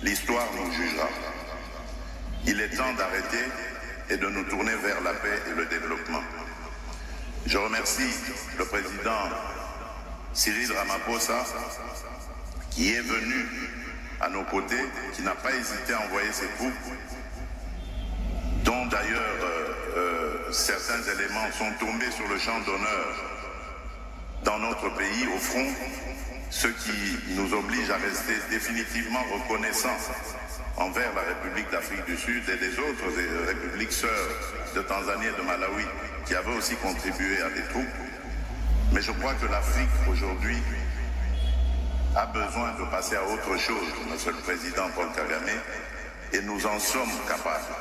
L'histoire nous jugera. Il est temps d'arrêter et de nous tourner vers la paix et le développement. Je remercie le président Cyril Ramaphosa qui est venu à nos côtés, qui n'a pas hésité à envoyer ses troupes, dont d'ailleurs certains éléments sont tombés sur le champ d'honneur dans notre pays, au front, ce qui nous oblige à rester définitivement reconnaissants envers la République d'Afrique du Sud et les autres républiques sœurs de Tanzanie et de Malawi qui avaient aussi contribué à des troupes. Mais je crois que l'Afrique aujourd'hui a besoin de passer à autre chose, Monsieur le Président Paul Kagame, et nous en sommes capables.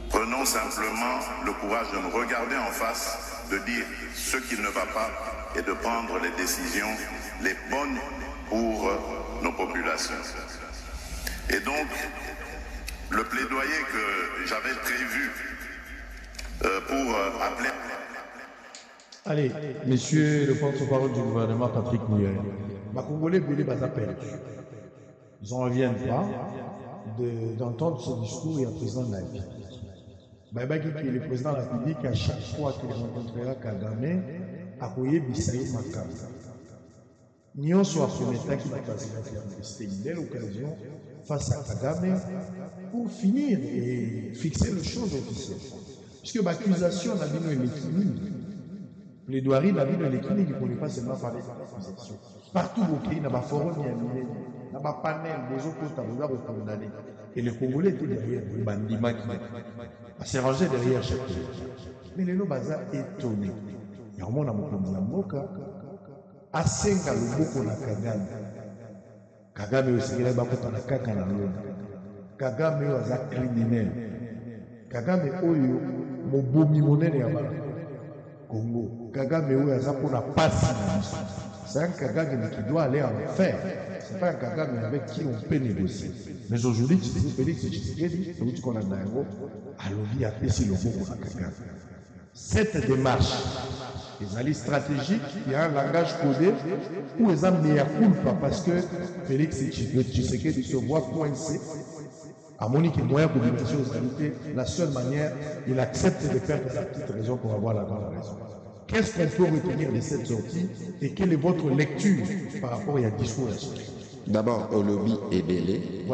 Prenons simplement le courage de nous regarder en face, de dire ce qui ne va pas et de prendre les décisions les bonnes pour nos populations. Et donc, le plaidoyer que j'avais prévu pour appeler... Allez, Monsieur le porte-parole du gouvernement, Patrick Mouillère, ma Congolais Bélé Bazapel, ils n'en reviennent pas d'entendre ce discours et un président de la République. Babaki qui est le président de la République, à chaque fois qu'il rencontrera Kagame, a koyé Bissaï Makam. Nyon soit Fometa qui va passer c'était une belle occasion face à Kagame pour finir et fixer le champ officiel. Puisque l'accusation n'a pas été l'équilibre. Plaidoirie n'a pas été l'équilibre, il ne faut pas seulement parler d'accusation. Partout au pays, il y a un forum, il y a un panel, il y a un condamné. Et les Congolais étaient derrière, les bandits maquillés. C'est rangé derrière chaque pays. Mais les Lobaza étonnés. Il y a un monde à Moka. Asenga loboko na Kagame. Kagame aussi, il a bakota na kaka na lona. Kagame oyo aza criminel. Kagame oyo mobomi monene ya bana Congo. Kagame oyo aza pona pasi na biso. C'est un Kagame qui doit aller en enfer. C'est pas un Kagame avec qui on peut négocier. Mais aujourd'hui, tu dis Félix Tshisekedi, tu connais Nairo, à l'obi a pesi loboko na Kagame. Cette démarche, les alliés stratégiques, il y a un langage codé où ils ont mis à culpa parce que Félix Tshisekedi se voit coincé. À Monique et moyen pour dire aux réalités, la seule manière, il accepte de perdre la petite raison pour avoir la grande raison. Qu'est-ce qu'on peut retenir de cette sortie et quelle est votre lecture par rapport à discours? D'abord, au lobby Ebélé,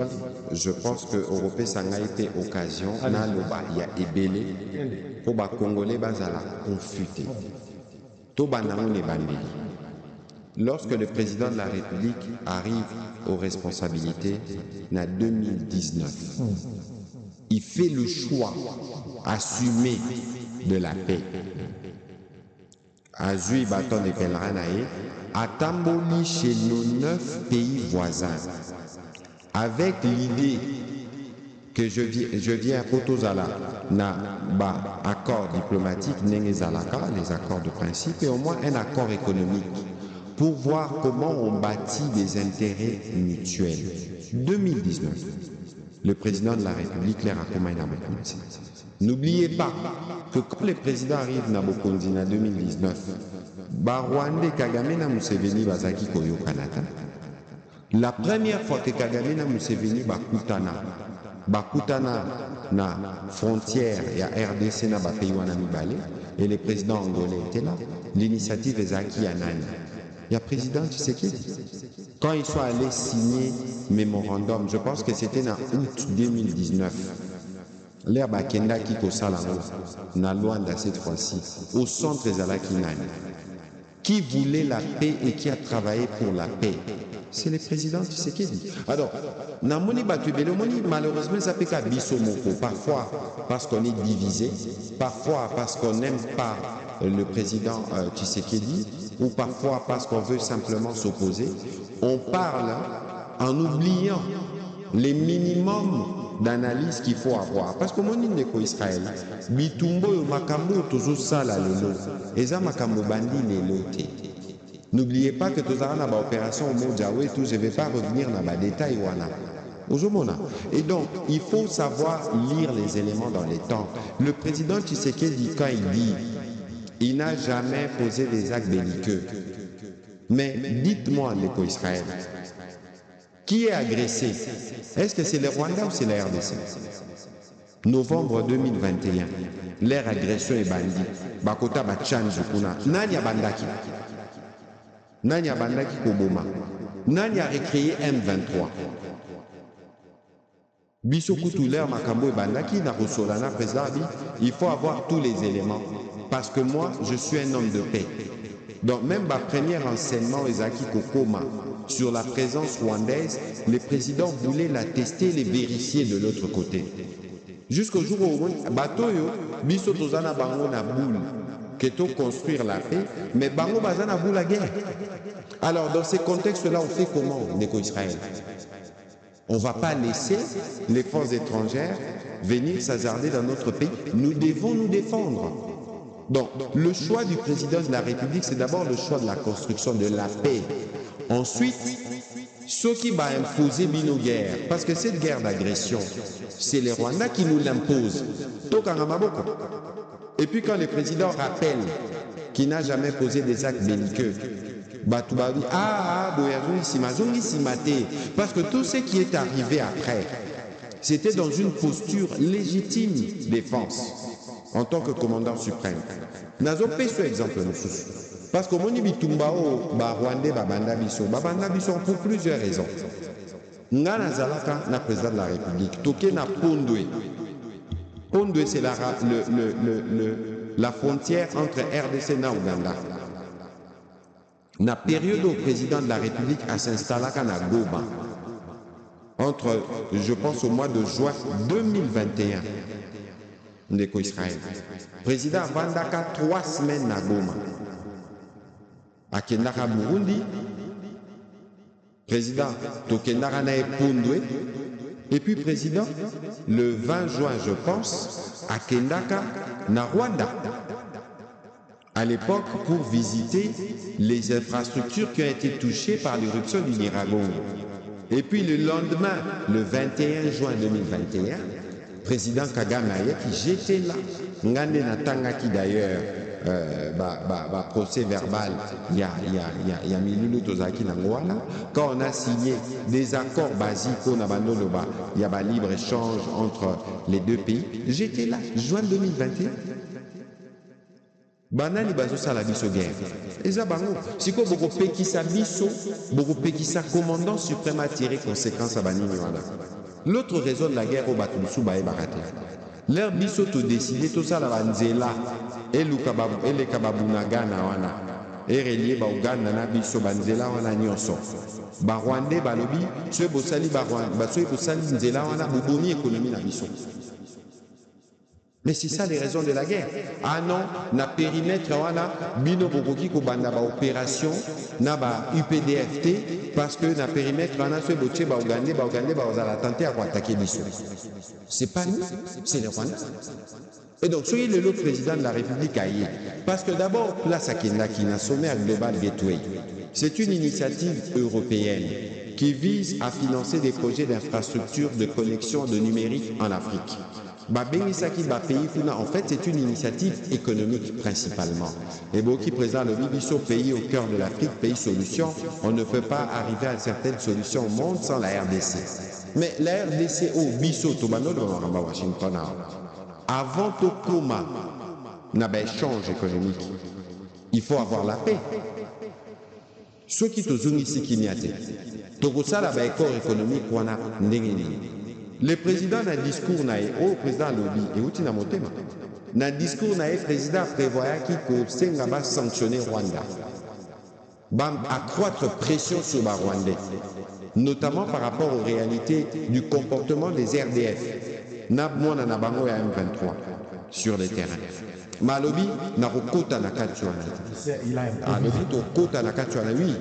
je pense que l'Europe ça a été occasion, il y a Ebélé, pour les Congolais, bazala confuté. Lorsque le président de la République arrive aux responsabilités en 2019, il fait le choix assumé de la paix. Azui bâton de pèlerinages, à Tamboli chez nos 9 pays voisins, avec l'idée que je viens à Potozala, na accord diplomatique, les accords de principe, et au moins un accord économique, pour voir comment on bâtit des intérêts mutuels. 2019, le président de la République les recommande à Bokonzi. N'oubliez pas que quand le président arrive à Bokonzi en 2019, Rwanda Kagame na Museveni bazaki koyo Kanata. La première fois que Kagame na Museveni bakutana na frontière ya RDC na pays wana mibale et le président angolais était là. L'initiative ezaki ya nani? Il y a président Tshisekedi. Quand ils sont allés signer mémorandum, je pense que c'était en août 2019. L'air Bakenda qui Kosalango, na Luanda cette fois-ci, au centre Zalaki Nani. Qui voulait la paix et qui a travaillé pour la paix? C'est le président Tshisekedi. Alors, malheureusement, ça peut qu'à Bissomoko. Parfois parce qu'on est divisé, parfois parce qu'on n'aime pas le président Tshisekedi, ou parfois parce qu'on veut simplement s'opposer. On parle en oubliant les minimums d'analyse qu'il faut avoir. Parce que mon indeko Israël, bitumbo makambo tozo sala lelo, eza makambo bandi lelo te. N'oubliez pas que tous avons une opération au Modjaoué, tout, je ne vais pas revenir dans les détails. Et donc, il faut savoir lire les éléments dans les temps. Le président Tshisekedi, quand il dit, il n'a jamais posé des actes belliqueux. Mais dites-moi, l'éco-Israël, qui est agressé? Est-ce que c'est le Rwanda ou c'est la RDC? Novembre 2021, l'ère agression est bandit. Bakota Bachanj Kuna. Nani a bandaki? Nani a bandaki Koboma? Nani a recréé M23? Bisokutu l'ère Makambo et bandaki na Rosolana président. Il faut avoir tous les éléments. Parce que moi, je suis un homme de paix. Donc même ma première enseignement Ezaki Kokoma sur la présence rwandaise, les présidents voulaient la tester, les vérifier de l'autre côté. Jusqu'au jour où Batoyo, Biso Tozana Bango na boule, construire la paix, mais bango bazana bout la guerre. Alors dans ces contextes-là, on fait comment, Néco-Israël? On ne va pas laisser les forces étrangères venir s'hasarder dans notre pays. Nous devons nous défendre. Donc, le choix du président de la République, c'est d'abord le choix de la construction de la paix. Ensuite, ce qui va imposer nos guerres, parce que cette guerre d'agression, c'est les Rwandais qui nous l'imposent. Et puis quand le président rappelle qu'il n'a jamais posé des actes belliqueux, parce que tout ce qui est arrivé après, c'était dans une posture légitime défense en tant que commandant suprême. Nous avons fait ce exemple. Parce que moni bitumbao Rwandais babanda biso pour plusieurs raisons. Nga nazalaka na président de la République, toke na Pondwe. Pondwe c'est la frontière entre RDC et Ouganda. Na période où le président de la République a s'installé à Goma, entre, je pense, au mois de juin 2021, Néco-Israël. Président Vandaka 3 semaines à Goma. À Kendaka Burundi, président Tokendara na Pondwe, et puis président, le 20 juin, je pense, à Kendaka na Rwanda. À l'époque, pour visiter les infrastructures qui ont été touchées par l'éruption du Nyiragongo. Et puis le lendemain, le 21 juin 2021, président Kagame qui j'étais là, Ngane Natangaki d'ailleurs, procès verbal, il y a Milulu Tozaki Nangwala, quand on a signé des accords basiques au Nabandoloba, il y a un libre-échange entre les deux pays, j'étais là, juin 2021. Banani bazo sala biso guerre. Eza bango. Siko boko pekisa biso, boko pekisa commandant suprême a tiré conséquence à banini wana. L'autre raison de la guerre au Batulusu bae barate. Leur biso to décider to sala banzela et le kababuna na wana. Et relié ba Uganda na biso banzela wana nyonso. Ba Rwandais balobi, ce bosali ba Rwanda, ba ce bosali nzela wana bobomi économie na biso. Mais c'est ça les raisons de la guerre. Ah non, na périmètre wana bino bokoki ko banda ba opération na ba UPDFT parce que na périmètre wana ce boche ba Ougandais ba ozala tenter à attaquer biso. C'est pas nous, c'est les Rwandais. Et donc soyez le président de la République aïe parce que d'abord place à Kendaki na sommet Global Gateway. C'est une initiative européenne qui vise à financer des projets d'infrastructure de connexion de numérique en Afrique. En fait, c'est une initiative économique principalement. Et beaucoup présent le Bibiso, pays au cœur de l'Afrique, pays solution, on ne peut pas arriver à certaines solutions au monde sans la RDC. Mais la RDC au Biso, Tobano, Washington, avant Tokoma, n'a pas échange économique. Il faut avoir la paix. Ceux qui te zone ici qui n'y a pas. Tokosa, la accord économique, on a le président n'a discours au président lobby et outi na motema. Na discours le président prévoyait qu'il Senga sanctionner Rwanda. Accroître pression sur les Rwandais, notamment par rapport aux réalités du comportement des RDF. Nabmo na bango ya M23 sur le terrain. Malobi na rokota na katuana. Il a un oui.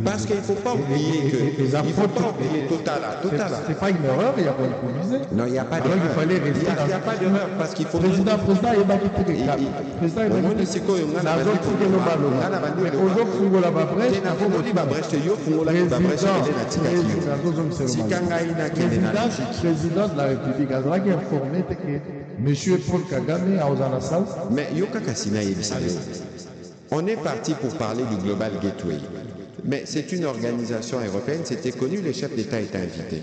Parce qu'il ne faut pas oublier que il faut pas oublier Totala. C'est pas une erreur, il n'y a pas improvisé. Non, il n'y a pas d'erreur. Il n'y a pas d'erreur parce qu'il faut. Président est bagité. Président est bagité. Président de la République a informé que M. Paul Kagame a osé la salle. Mais on est parti pour parler du Global Gateway. Mais c'est une organisation européenne, c'était connu, les chefs d'État étaient invités.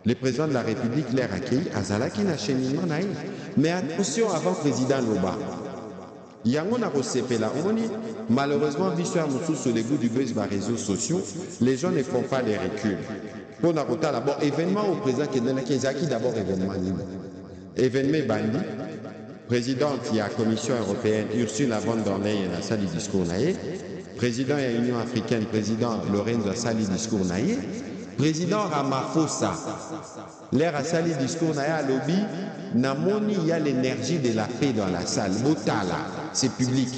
Le président de la République l'air accueilli, Azalaki n'a cheminement naïf. Mais attention avant président Loba. Yangon a recépé là, malheureusement, l'histoire nous sur les goûts du buzz par réseaux sociaux, les gens ne font pas des reculs. Pour Nakota, d'abord, événement au président Kenaki, d'abord événement libre. Événement Bandi, présidente de la Commission européenne, Ursula von der Leyen, a sali discours naïe. Président de l'Union africaine, président Lorenzo a sali discours naïe. Président Ramaphosa, l'air à sali discours na lobby, namoni il y a l'énergie de la paix dans la salle. Botala, c'est public.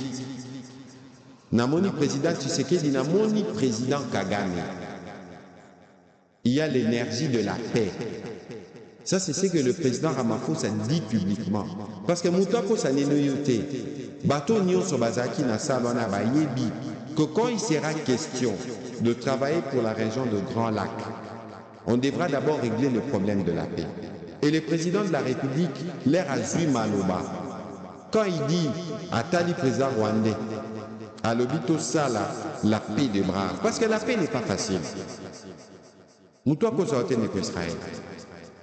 Namoni président Tshisekedi, namoni président Kagame. Il y a l'énergie de la paix. Ça, c'est ce que le président Ramaphosa dit publiquement. Parce que Moutako Sanenoyote, Bato Nyon Sobazaki Nasalwana Bayebi, que quand il sera question de travailler pour la région de Grand Lac, on devra d'abord régler le problème de la paix. Et le président de la République, l'air Azui Maloba, quand il dit à Tali président rwandais, à l'obito Sala, la paix des braves, parce que la paix n'est pas facile. Moutako Saote n'est qu'Israël.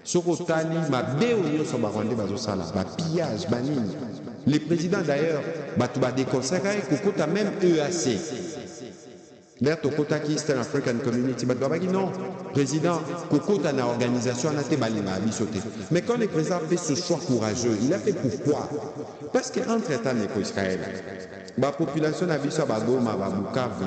Sokotali, ma béonio sur Barwandais Bazosala, ma pillage, banine. Les présidents d'ailleurs, Batouba déconseillé, Kokota même EAC. L'air Tokota qui Eastern African Community, Batouba non, président, Kokota na organisation, na te balima abisote. Mais quand le président fait ce choix courageux, il a fait pourquoi? Parce qu'entre-temps, n'est Israël. La population a vu ça, Bagoma, Babukavu.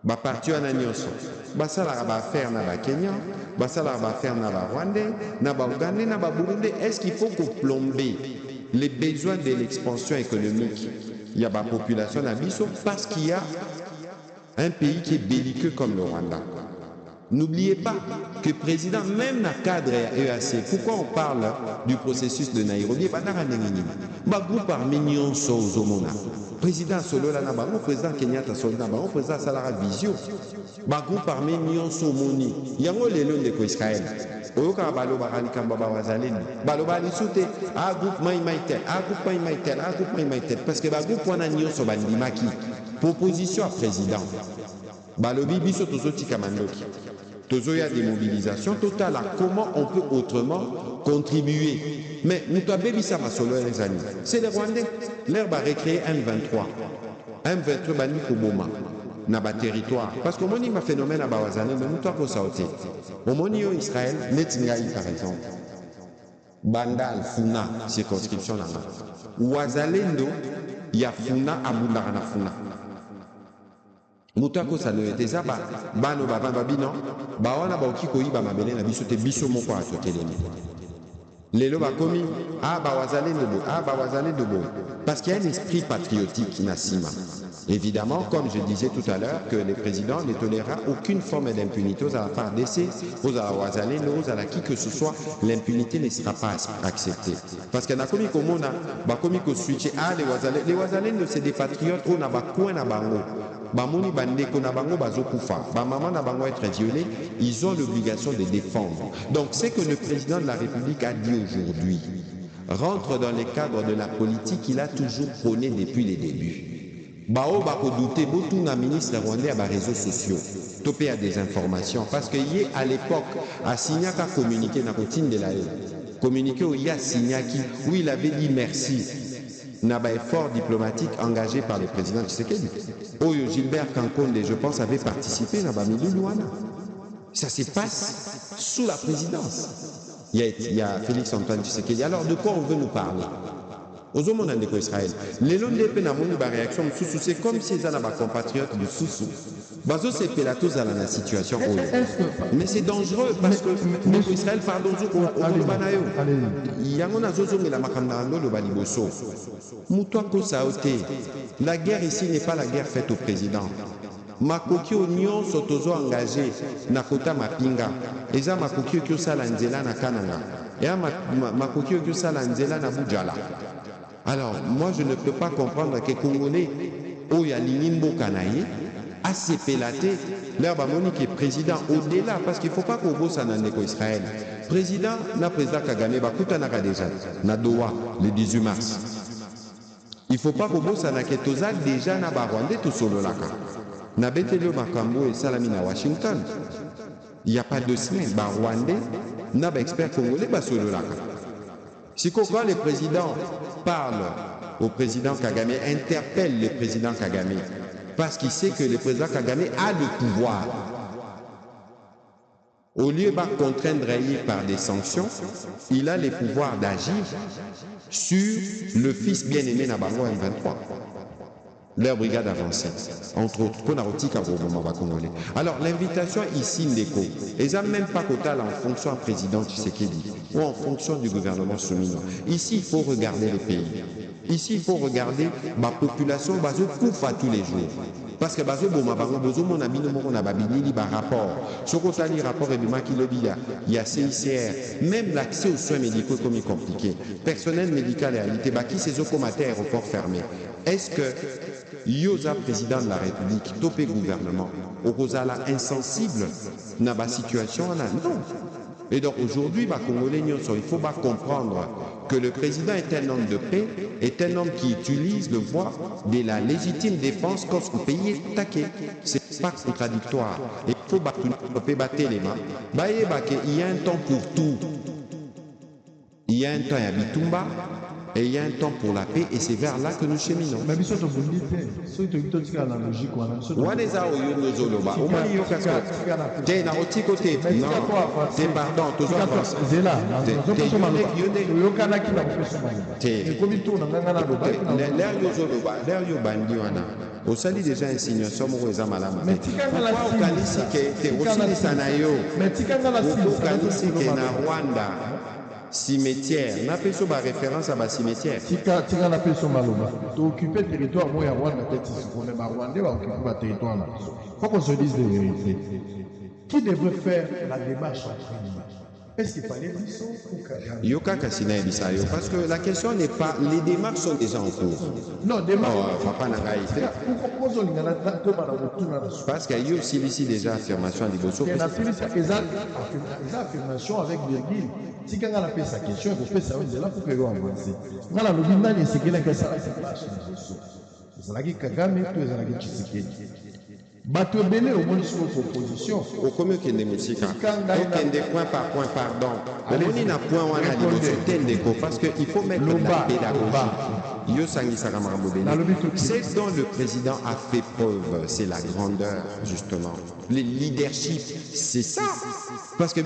Ba parti wana nyonso basala ba faire na ba Kenya basala ba faire na ba Rwandais na ba Ougandais na ba Burundais. Est-ce qu'il faut plomber les besoins de l'expansion économique? Il y a ba population na biso parce qu'il y a un pays qui est belliqueux comme le Rwanda. N'oubliez pas que le président, même dans le cadre EAC, pourquoi on parle du processus de Nairobi? Bagou parmi nous sommes président Solo la Nabango, président Kenyatta Solo Nabango, président Salara Visio. Bagou parmi nous sommes yango lelo de Israël. Oyoka balo barali kamba bawazaleni. Balo bali soute a groupe maïmaïtel, a groupe maïmaïtel, a groupe maïmaïtel parce que bagou pona nyo so bandimaki. Proposition à président. Balobi biso tozoti kamandoki. Tozoya des mobilisations totales. Comment on peut autrement contribuer? Mais nous avons vu ça solo les amis. C'est les Rwandais. L'herbe a recréé M23. M23 bani Koboma. Na ba territoire. Parce que mon ima phénomène à Bawazane, mais nous avons sauté. Au monio Israël, Netingaï par exemple. Bandal, Funa, circonscription là-bas. Ouazalendo, il y a Funa, Abundarana Funa. Moutako sanoyete za bano babino bawana baoki koyiba mabele na biso te biso moko atotelemi lelo bakomi bawazale ndobo parce qu'il y a un esprit patriotique nasima. Évidemment, comme je disais tout à l'heure, que le président ne tolérera aucune forme d'impunité aux FARDC, aux Awazalé, aux à qui que ce soit, l'impunité ne sera pas acceptée. Parce qu'il y a des switché les Wazalé, c'est des patriotes, on a bakoué na bango. Bamoni bandeko na bango bazokufa, maman na bango être violé, ils ont l'obligation de défendre. Donc c'est que le président de la République a dit aujourd'hui rentre dans les cadres de la politique qu'il a toujours prôné depuis les débuts. Bao bako douter beaucoup na ministre rwandais à bas réseaux sociaux. Topé à des informations parce que hier à l'époque a Signaka communiqué na routine de la communiqué où il y a Signaki où il avait dit merci. N'a effort diplomatique engagé par le président Tshisekedi. Oyo Gilbert Kankonde, je pense, avait participé dans Bamili Luana. Ça se passe sous la présidence. Il y a Félix Antoine Tshisekedi. Alors de quoi on veut nous parler? Aux hommes de Israël. Les longs dépêches n'ont pas de réaction. C'est comme si ils avaient des compatriotes de Soussou. Bazo c'est Pélatos à la situation. Mais c'est dangereux parce que Israël pardon au Banayo. Il y a un azozo mais la makandando le baliboso. Moutouako saoté. La guerre ici n'est pas la guerre faite au président. Makoki Union sotozo engagé nakota mapinga. Eza makoki okyo sala nzela na kananga. Et makoki okyo sala nzela na bujala. Alors, moi, je ne peux pas comprendre que les Congolais, où il y a l'Inimbo Kanaï, assez pélaté, l'herbe qui est président au-delà, parce qu'il ne faut pas qu'on bosse en Israël. Président, na président Kagame, Bakuta Naka déjà, na Doha, le 18 mars. Il ne faut pas qu'on bosse en Aketozak déjà na Barwandais tout solo laka. Na Betelo Makambo et Salamina Washington. Il n'y a pas 2 semaines, Barwandais, na expert congolais, solo laka. Si quand le président parle au président Kagame, interpelle le président Kagame, parce qu'il sait que le président Kagame a le pouvoir. Au lieu de contraindre par des sanctions, il a le pouvoir d'agir sur le fils bien-aimé Nabango M23. leur brigade avancée, entre autres, congolais. Alors l'invitation ici, Ndeko, ils n'ont même pas total en fonction du président Tshisekedi ou en fonction du gouvernement soumis. Ici, il faut regarder les pays. Ici, il faut regarder la population qui couvre tous les jours. Parce que rapport. Ce qu'on a dit, rapport il y a CICR, même l'accès aux soins médicaux est compliqué. Personnel médical et réalité, qui c'est ce comité aéroport fermé. Est-ce que Yosa, président de la République, topé gouvernement, au Rosala insensible dans la situation? Non. Et donc aujourd'hui, Congolais, il faut comprendre que le président est un homme de paix, est un homme qui utilise le voie de la légitime défense quand le pays est attaqué. Ce n'est pas contradictoire. Il faut battre les mains. Il y a un temps pour tout. Il y a un temps à Bitumba. Et il y a un temps pour la paix et c'est vers là que nous cheminons. Mais c'est au sali déjà insinuation moko eza malamu te. Pourquoi okanisi ke osilisa na yo okanisi ke na Rwanda cimetière n'a pas sur référence à ma cimetière. Tika n'a pas sur maloba. Tu occupes le territoire moi à Rwanda peut-être si on est Rwandais va occuper le territoire là. Faut qu'on se dise la vérité. Qui devrait faire la démarche après? Est-ce qu'il fallait Bissau ou Kagame? Yoka Kassina et Bissayo, parce que la question n'est pas. Les démarches sont déjà en cours. Non, démarches. Papa Nagaï. Parce qu'il y a aussi ici déjà affirmation à Liboso. Il y a une affirmation avec virgule. Si quelqu'un a fait sa question, il faut faire ça. C'est là pour que l'on avance. Voilà, le Bindani, c'est qu'il a fait ça. C'est là que Kagame, tout est là que Tshisekedi. Bateau Bélé au moins sur proposition. Au commun qui est des musiques. Donc, point par point, pardon. On a point on a dit parce qu'il faut mettre la pédagogie. C'est dont le président a fait preuve, c'est la grandeur, justement. Le leadership, c'est ça. Parce que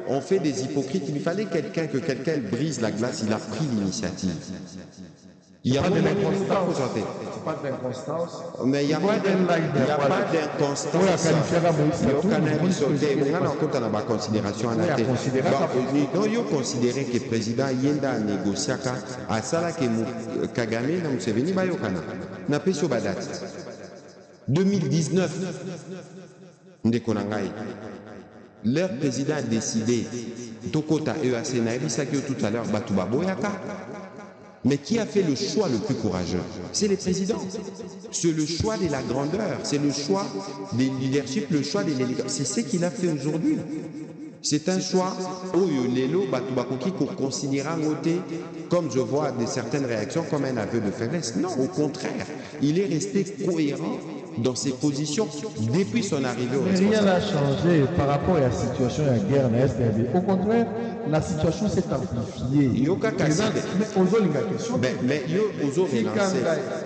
on fait des hypocrites. Il fallait que quelqu'un brise la glace, il a pris l'initiative. Il n'y a pas d'inconstance. Pas d'inconstance. Mais il n'y a pas d'inconstance. Donc, il considérer que le président Yenda négocié à Sala que Kagame na Museveni bayokana. Na peso badate. 2019. Ndekonangai. Leur président a décidé. Tokota EAC na ebisaki tout à l'heure Batuba Boyaka. Mais qui a fait le choix le plus courageux? C'est le président. C'est le choix de la grandeur, c'est le choix des leadership, le choix des l'élégance. C'est ce qu'il a fait aujourd'hui. C'est un choix où Lelo Batubakoki qu'on considère comme je vois de certaines réactions, comme un aveu de faiblesse. Non, au contraire, il est resté cohérent dans ses positions depuis son arrivée au responsable. Rien n'a changé par rapport à la situation de la guerre en SDB. Au contraire, la situation s'est amplifiée. Mais Ozo relancé.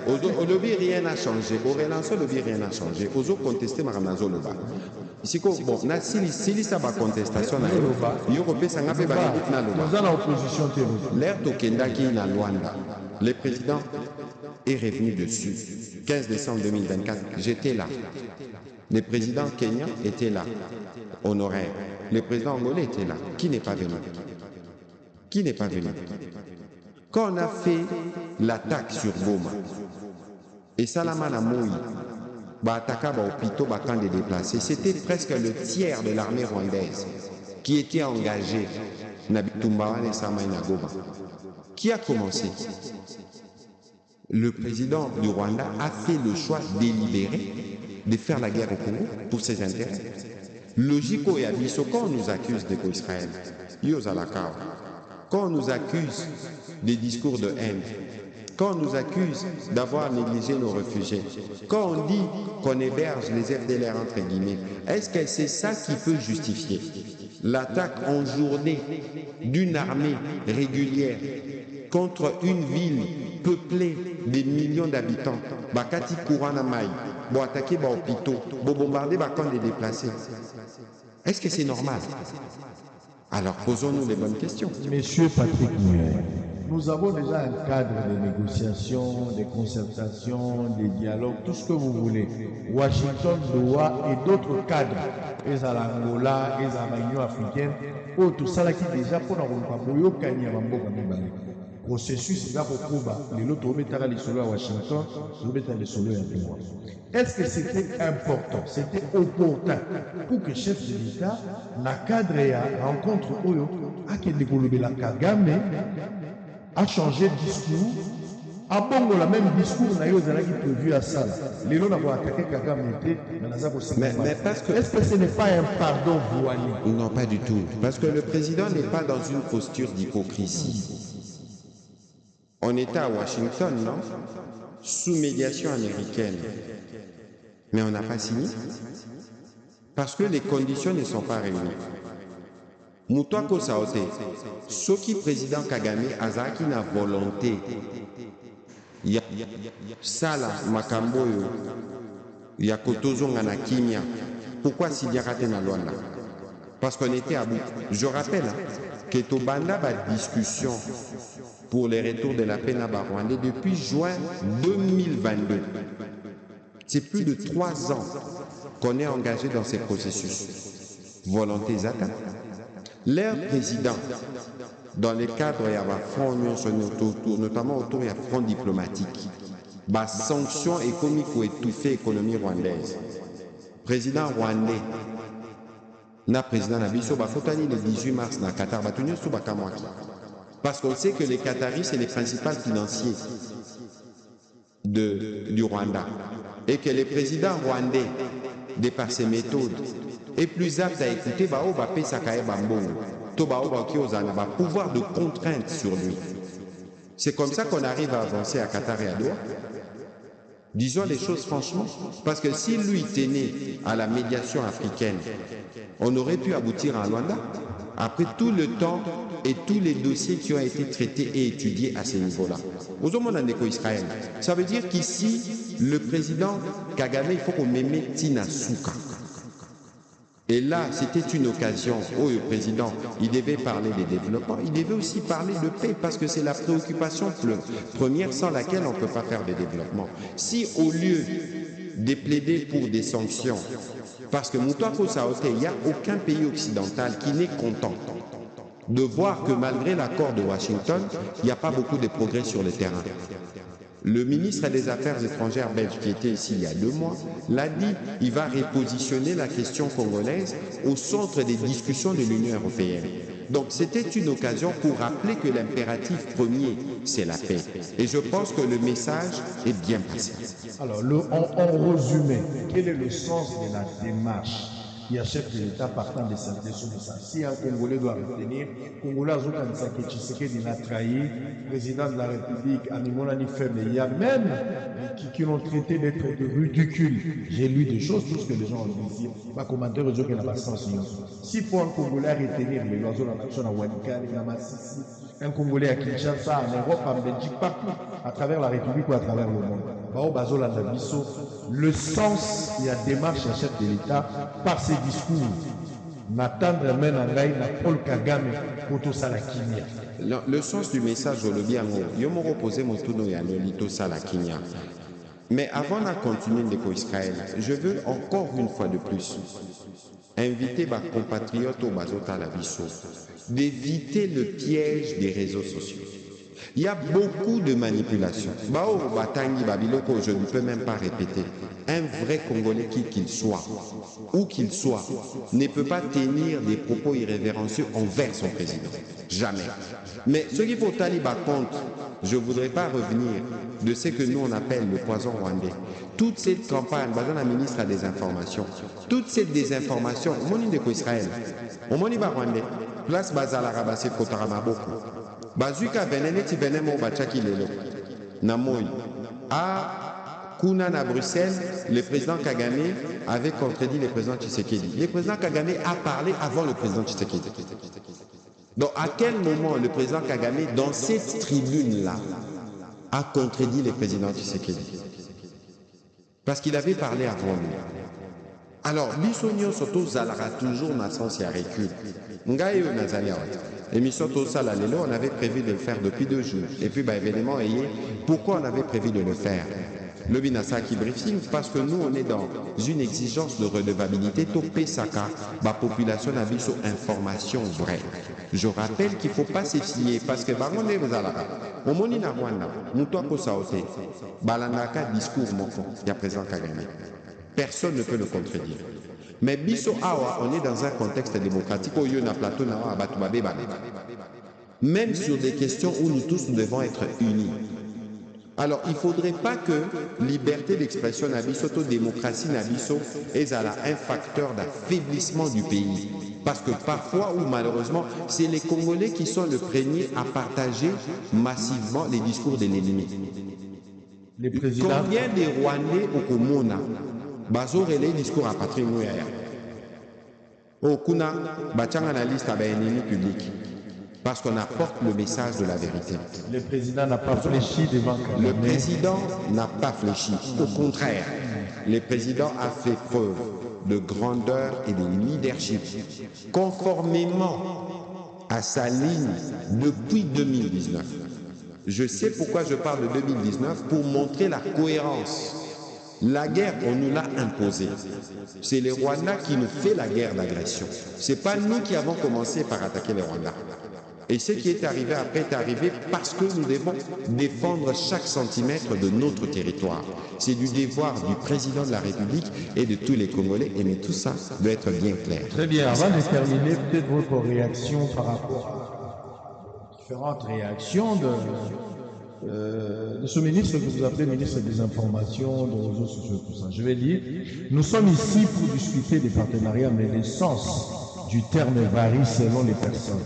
Ozo rien n'a changé. Au relancer, rien n'a changé. Ozo contesté Maramazo Loba. Ici, bon, si ça va contestation, l'air Tokendaki na Luanda, le président est revenu dessus. 15 décembre 2024, j'étais là. Le président kenyan était là, honoraire. Le président angolais était là. Qui n'est pas venu? Qui n'est pas venu? Quand on a fait l'attaque sur Goma, et Salama Namoui, c'était presque le tiers de l'armée rwandaise qui était engagée. Qui a commencé? Le président du Rwanda a fait le choix délibéré de faire la guerre au Congo pour ses intérêts. Logico et abisso, quand on nous accuse d'Éco-Israël, quand on nous accuse des discours de haine, quand on nous accuse d'avoir négligé nos réfugiés, quand on dit qu'on héberge les FDLR entre guillemets, est-ce que c'est ça qui peut justifier l'attaque en journée d'une armée régulière contre une ville peuplée de millions d'habitants? Bakati Kourana Maï, bon attaquer ba hôpitaux, bon bombarder ba camps de déplacés. Est-ce que c'est normal? Alors posons-nous les bonnes questions. Monsieur Patrick Mouillard, Nous avons déjà un cadre de négociation, de concertation, de dialogue, tout ce que vous voulez. Washington, Doha et d'autres cadres. Et à l'Angola, et à l'Union africaine. Oh, tout ça là qui déjà pour nous processus là pour Cuba, les autres remettent les solos à Washington, remettent les solos à Doha. Est-ce que c'était important, c'était opportun pour que le chef de l'État na cadre à rencontre Oyo a que développé la Kagame a changé de discours, a bon le même discours n'a eu qui prévu à ça. Les gens n'ont attaqué Kagame mais parce que est-ce que ce n'est pas un pardon voilé? Non, pas du tout, parce que le président n'est pas dans une posture d'hypocrisie. On était à Washington, non? Sous médiation américaine. Mais on n'a pas signé. Parce que les conditions ne sont pas réunies. Moutouako Saote, ce qui président Kagame Azaki n'a volonté. Sala Makamboyo, Yakotozo Nganakinya. Pourquoi Sidiakate na Luanda? Parce qu'on était à bout. Je rappelle que Tobanda va discussion pour les retours de la paix à Rwanda depuis juin 2022. C'est plus de 3 ans qu'on est engagé dans ces processus. Volonté Zata. Leur président, dans le cadre, il y a front notamment autour du front diplomatique, sanctions économiques pour étouffer l'économie rwandaise. Président rwandais, na président Nabiso, Fotani le 18 mars, na Qatar, parce qu'on sait que les Qataris, c'est les principaux financiers du Rwanda. Et que les présidents rwandais, de par ses méthodes, est plus apte à écouter pouvoir de contrainte sur lui. C'est comme ça qu'on arrive à avancer à Qatar et à Doha. Disons les choses franchement, parce que si lui tenait à la médiation africaine, on aurait pu aboutir à Luanda. Après tout le temps et tous les dossiers qui ont été traités et étudiés à ce niveau-là. Aux hommes en Israël, ça veut dire qu'ici, le président Kagame, il faut qu'on m'aime Tina Souka. Et là, c'était une occasion où le président, il devait parler des développements, il devait aussi parler de paix, parce que c'est la préoccupation première sans laquelle on ne peut pas faire de développement. Si au lieu de plaider pour des sanctions, parce que Moutouako Saote, il n'y a aucun pays occidental qui n'est content de voir que malgré l'accord de Washington, il n'y a pas beaucoup de progrès sur le terrain. Le ministre des Affaires étrangères belge qui était ici il y a 2 mois l'a dit, il va repositionner la question congolaise au centre des discussions de l'Union européenne. Donc c'était une occasion pour rappeler que l'impératif premier, c'est la paix. Et je pense que le message est bien passé. Alors, en résumé, quel est le sens de la démarche qui a chef de l'État partant de cette leçon de ça? Si un Congolais doit retenir, Congolais a dit que Tshisekedi l'a trahi, président de la République, Amimonani Faible, il y a même qui l'ont traité d'être ridicule. J'ai lu des choses, tout ce que les gens ont dit. Ma commentaire dit qu'il n'a pas de sens. Si pour un Congolais retenir les oiseaux dans l'action à Wanikani, à Massissi, un Congolais à Kinshasa, en Europe, en Belgique, partout, à travers la République ou à travers le monde. Le sens et la démarche à chef de l'État par ses discours. N'attendre même un gars, Paul Kagame, pour Salakinia. Le sens du message, je le dis en haut. Je me repose mon tour de l'Ito Salakinia. Mais avant de continuer de Israël, je veux encore une fois de plus inviter mes compatriotes au Bazota la Bisso d'éviter le piège des réseaux sociaux. Il y a beaucoup de manipulations. Bao Batangi Babiloko, je ne peux même pas répéter. Un vrai Congolais, qui qu'il soit, où qu'il soit, ne peut pas tenir des propos irrévérencieux envers son président. Jamais. Mais ce qu'il faut taliba compte, je ne voudrais pas revenir de ce que nous on appelle le poison rwandais. Toute cette campagne, la ministre a des informations. Toute cette désinformation, au monde de Israël, au monde de Rwandais, place Bazala Rabase Kotaramaboko. Bazuka venene ti venemo bachaki lelo. Namoy. À Kuna na Bruxelles, le président Kagame avait contredit le président Tshisekedi. Le président Kagame a parlé avant le président Tshisekedi. Donc à quel moment le président Kagame, dans cette tribune-là, a contredit le président Tshisekedi? Parce qu'il avait parlé avant lui. Alors, biso nyonso tozalaka toujours na sens ya recul. Ngai oyo nazali awa. Émission tosala lelo, on avait prévu de le faire depuis 2 jours. Et puis, événement ayé, pourquoi on avait prévu de le faire? Le Binasaki Briefing, parce que nous, on est dans une exigence de redevabilité. Topé Saka, la population a vu sur information vraie. Je rappelle qu'il ne faut pas s'effier, parce que on est aux Alara. Au Moni na Rwanda, Moutoua Kosaote, Balandaka discours moko, il y a présent Kagame. Personne ne peut le contredire. Mais Biso Awa, on est dans un contexte démocratique où il y a un plateau, même sur des questions où nous tous nous devons être unis. Alors, il ne faudrait pas que liberté d'expression n'abisso, démocratie n'abisso, est un facteur d'affaiblissement du pays. Parce que parfois, ou malheureusement, c'est les Congolais qui sont les premiers à partager massivement les discours de l'ennemi. Les présidents... Combien de Rwandais au Komona bazo relais discours à Patrick Mouyaya au Kuna bachanga na liste à l'ennemi public. Parce qu'on apporte le message de la vérité. Le président n'a pas fléchi devant Kagame. Le président n'a pas fléchi. Au contraire, le président a fait preuve de grandeur et de leadership, conformément à sa ligne depuis 2019. Je sais pourquoi je parle de 2019, pour montrer la cohérence. La guerre, on nous l'a imposée. C'est les Rwandais qui nous fait la guerre d'agression. Ce n'est pas nous qui avons commencé par attaquer les Rwandais. Et ce qui est arrivé après est arrivé parce que nous devons défendre chaque centimètre de notre territoire. C'est du devoir du président de la République et de tous les Congolais. Et mais tout ça doit être bien clair. Très bien. Avant de terminer, peut-être votre réaction par rapport à différentes réactions de ce ministre que vous appelez ministre des Informations, des réseaux sociaux, tout ça. Je vais dire, nous sommes ici pour discuter des partenariats, mais le sens du terme varie selon les personnes.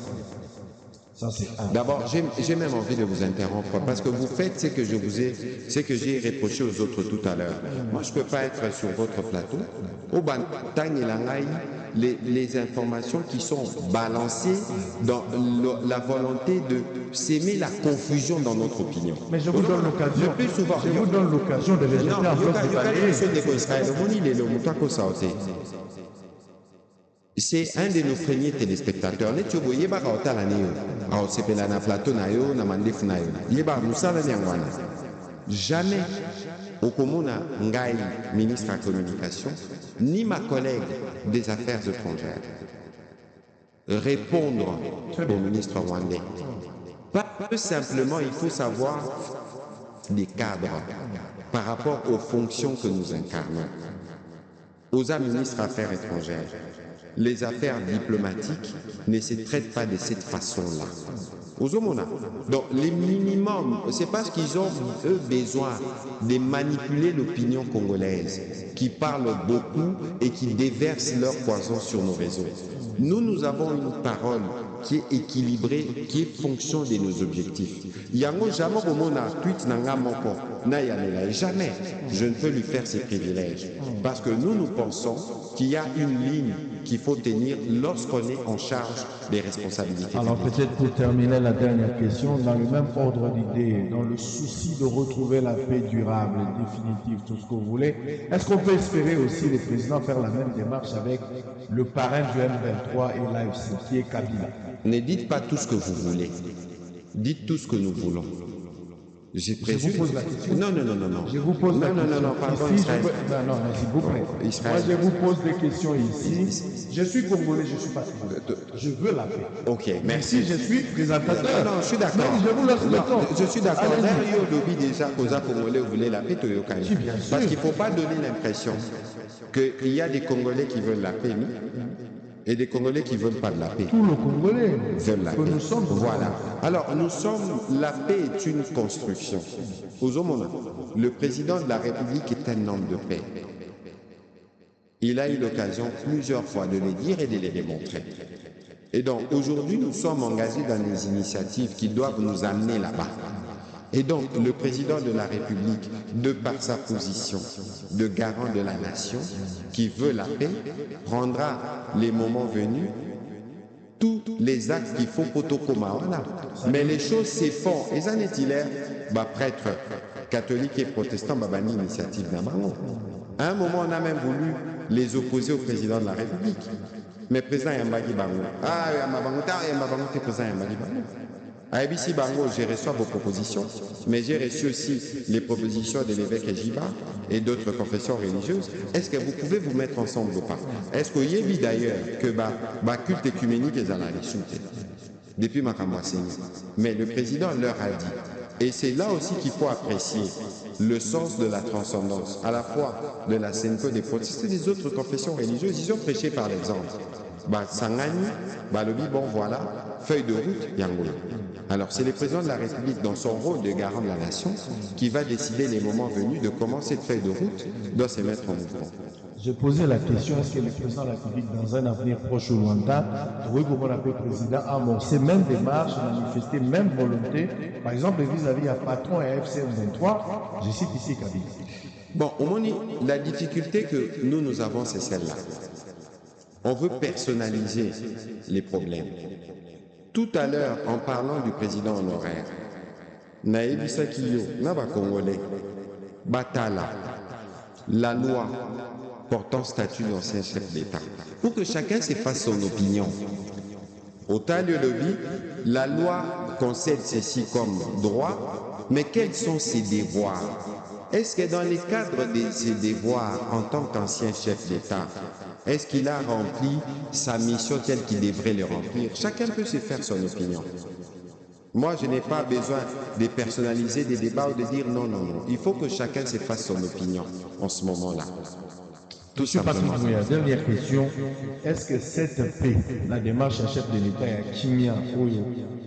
D'abord, j'ai même envie de vous interrompre parce que vous faites ce que j'ai reproché aux autres tout à l'heure. Moi, je ne peux pas être sur votre plateau. Au Bantang et Langaï, les informations qui sont balancées dans la volonté de s'aimer la confusion dans notre opinion. Mais je vous donne l'occasion. Le plus souvent, je vous donne l'occasion de les jeter en c'est un de nos premiers téléspectateurs. Jamais, au Komona Ngai, ministre de la Communication, ni ma collègue des Affaires étrangères, répondre au ministre rwandais. Pas simplement, il faut savoir des cadres par rapport aux fonctions que nous incarnons. Aux ministres des Affaires étrangères, les affaires diplomatiques ne se traitent pas de cette façon-là. Aux Omona. Donc, les minimums, c'est parce qu'ils ont, eux, besoin de manipuler l'opinion congolaise, qui parle beaucoup et qui déverse leur poison sur nos réseaux. Nous avons une parole qui est équilibrée, qui est fonction de nos objectifs. Yango jamais Omona tweet nanga moko na yanela. Jamais je ne peux lui faire ses privilèges. Parce que nous pensons qu'il y a une ligne qu'il faut tenir lorsqu'on est en charge des responsabilités. Alors peut-être pour terminer la dernière question, dans le même ordre d'idées, dans le souci de retrouver la paix durable, définitive, tout ce que vous voulez, est-ce qu'on peut espérer aussi les présidents faire la même démarche avec le parrain du M23 et l'AFC, qui est Kabila? Ne dites pas tout ce que vous voulez. Dites tout ce que nous voulons. Je vous pose la question. Non. Je vous pose la question. Non, pardon, ici, Israël. Non, s'il vous plaît. Moi, je vous pose des questions ici. Je suis congolais, je suis pas congolais. Je veux la paix. Ok, merci. Si je suis présentateur. Non, je suis d'accord. Je vous laisse le temps. Je suis d'accord. D'ailleurs, au lobby déjà, aux Congolais, vous voulez la paix, parce qu'il ne faut pas donner l'impression qu'il y a des Congolais qui veulent la paix, et des Congolais qui ne veulent pas de la paix. Tous les Congolais veulent la paix. Nous sommes. Voilà. Alors, la paix est une construction. Aux Omona, le président de la République est un homme de paix. Il a eu l'occasion plusieurs fois de le dire et de le démontrer. Et donc, aujourd'hui, nous sommes engagés dans des initiatives qui doivent nous amener là-bas. Et donc, le président de la République, de par sa position de garant de la nation, qui veut la paix, prendra les moments venus tous les actes qu'il faut pour Tokomawana. Mais les choses se font. Et ça n'est-il prêtre catholique et protestant, babani initiative d'Amango. À un moment, on a même voulu les opposer au président de la République. Mais président Yambagi Bango. Ah, Yambagi président Yambagi Bango. À ABC Bango, j'ai reçu vos propositions, mais j'ai reçu aussi les propositions de l'évêque Ejiba et d'autres confessions religieuses. Est-ce que vous pouvez vous mettre ensemble ou pas? Est-ce qu'il y a vu d'ailleurs que le culte écuménique est à la résulté depuis Makamwaseni? Mais le président leur a dit, et c'est là aussi qu'il faut apprécier le sens de la transcendance, à la fois de la Senko des protestants et des autres confessions religieuses. Ils ont prêché par l'exemple. Sangani, Balobi, bon voilà, feuille de route, Yangola. Alors c'est le président de la République, dans son rôle de garant de la nation, qui va décider les moments venus de comment cette feuille de route doit se mettre en mouvement. J'ai posé la question, est-ce que le président de la République, dans un avenir proche ou lointain, pourrait, comme on appelle président, amorcer même démarche, manifester même volonté, par exemple vis-à-vis à patron et FCM 23, je cite ici Kabila. Bon, au moins, la difficulté que nous avons, c'est celle-là. On veut personnaliser les problèmes. Tout à l'heure, en parlant du président honoraire, Naïbisa Kiyo, Naba Congolais, Batala, la loi portant statut d'ancien chef d'État, pour que chacun se fasse son opinion. Au lieu de vie, la loi concède ceci comme droit, mais quels sont ses devoirs? Est-ce que dans le cadre de ses devoirs en tant qu'ancien chef d'État, est-ce qu'il a rempli sa mission telle qu'il devrait le remplir? Chacun peut se faire son opinion. Moi, je n'ai pas besoin de personnaliser des débats ou de dire non, non, non. Il faut que chacun se fasse son opinion en ce moment-là. Monsieur Patrick Mouya, dernière question. Est-ce que cette paix, la démarche à chef de l'État à Kimia,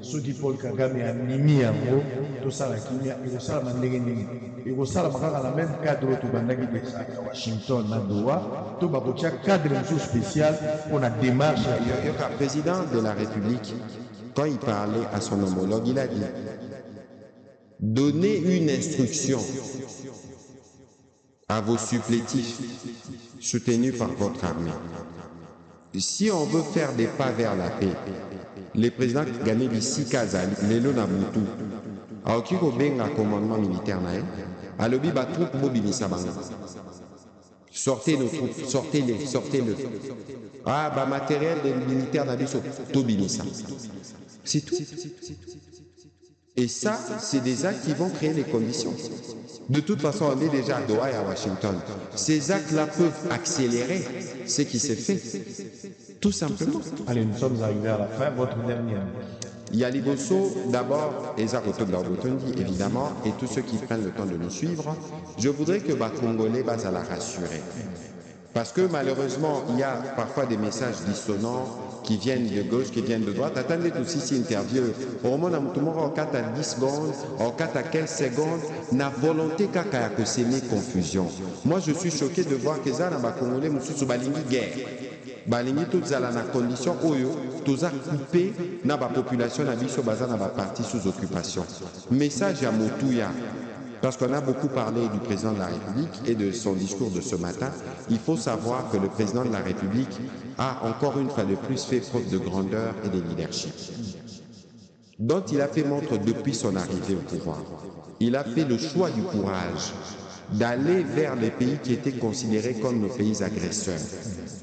ceux qui Paul Kagame a Nimi en haut, tout ça la Kimia, et ça la Mandéguéné, et ça la dans le même cadre tout bandagi de Washington, Nadoua, tout bakotia cadre spécial pour la démarche. Le président de la République, quand il parlait à son homologue, il a dit donnez une instruction à vos supplétifs soutenus par votre armée. Si on veut faire des pas vers la paix, les présidents Kagame d'ici Kazali, Lelo Nabutu, a Okiko Benga commandement militaire naïf, a lobi ba troupe mobilisa banga. Sortez nos troupes, sortez-les, sortez-le. Ah, bah matériel des militaires d'Abisso, Tobinisa. C'est tout. Et ça, c'est des actes qui vont créer les conditions. De toute façon, on est déjà à Doha et à Washington. Ces actes-là peuvent accélérer ce qui s'est fait. Tout simplement. Allez, nous sommes arrivés à la fin. Votre dernière. Yaliboso, d'abord, Eza Rotondi, évidemment, et tous ceux qui prennent le temps de nous suivre. Je voudrais que Congolais bas à la rassurer. Parce que malheureusement, il y a parfois des messages dissonants qui viennent de gauche, qui viennent de droite. Attendez tout ici, interview. Au moment où on 4 à 10 secondes, en 4 à 15 secondes, n'a volonté qu'à s'aimer confusion. Moi, je suis choqué de voir que ça, dans les Congolais, nous sommes balingi guerre. Balingi toutes à la condition où tous a coupé dans la population, dans la partie sous occupation. Message à Motouya. Parce qu'on a beaucoup parlé du président de la République et de son discours de ce matin, il faut savoir que le président de la République a encore une fois de plus fait preuve de grandeur et de leadership, dont il a fait montre depuis son arrivée au pouvoir. Il a fait le choix du courage d'aller vers les pays qui étaient considérés comme nos pays agresseurs.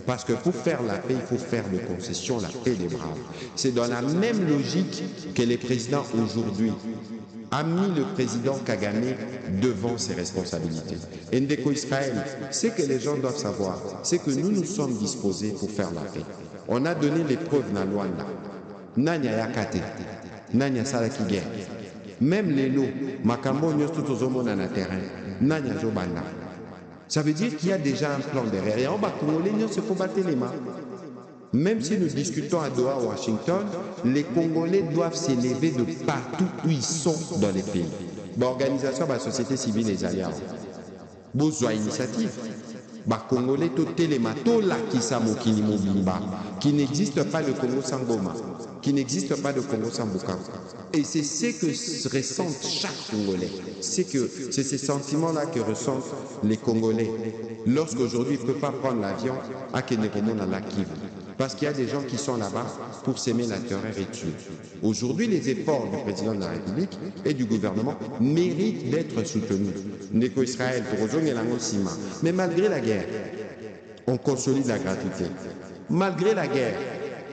Parce que pour faire la paix, il faut faire de concessions la paix des braves. C'est dans la même logique que les présidents aujourd'hui a mis le président Kagame devant ses responsabilités. Ndeko Israël, ce que les gens doivent savoir, c'est que nous sommes disposés pour faire la paix. On a donné les preuves dans Luanda. Nanya Yakate, Nanya Salaki guerre. Même les lots, Makambo Nyos tout aux hommes dans le terrain, Nanya Jobanda. Ça veut dire qu'il y a déjà un plan derrière. Et en bas, Congolais, il faut battre les mains. Même si nous discutons à Doha, Washington, les Congolais doivent s'élever de partout où ils sont dans les pays. L'organisation de la société civile et les alliances. Besoin d'initiative. Les Congolais, tout télémato là qui s'amokini mobimba, qui n'existe pas de Congo sans Goma, qui n'existe pas de Congo sans Bukavu. Et c'est ce que ressentent chaque Congolais. C'est ces sentiments-là que ressentent les Congolais lorsqu'aujourd'hui ils ne peuvent pas prendre l'avion à Kenekomo dans la Kivu. Parce qu'il y a des gens qui sont là-bas pour s'aimer la terreur et tuer. Aujourd'hui, les efforts du président de la République et du gouvernement méritent d'être soutenus. Neko Israël, mais malgré la guerre, on consolide la gratuité. Malgré la guerre,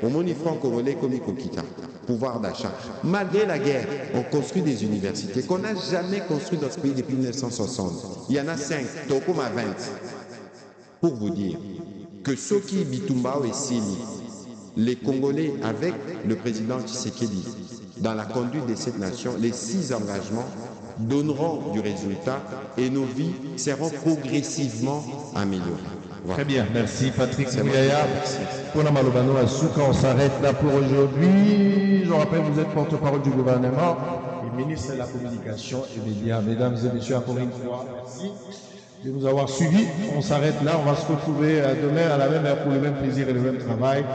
on monifie franc-congolais comme Ikokita, pouvoir d'achat. Malgré la guerre, on construit des universités qu'on n'a jamais construites dans ce pays depuis 1960. Il y en a 5, Tokom à 20. Pour vous dire que Soki Bitumbao et Sili, les Congolais avec le président Tshisekedi, dans la conduite de cette nation, les 6 engagements donneront du résultat et nos vies seront progressivement améliorées. Voilà. Très bien, merci Patrick Mouyaya. Pour la Malobano à Souka, on s'arrête là pour aujourd'hui. Je rappelle, vous êtes porte-parole du gouvernement et ministre de la Communication et Médias. Mesdames et messieurs, encore une fois, merci de nous avoir suivis. On s'arrête là, on va se retrouver demain à la même heure pour le même plaisir et le même travail.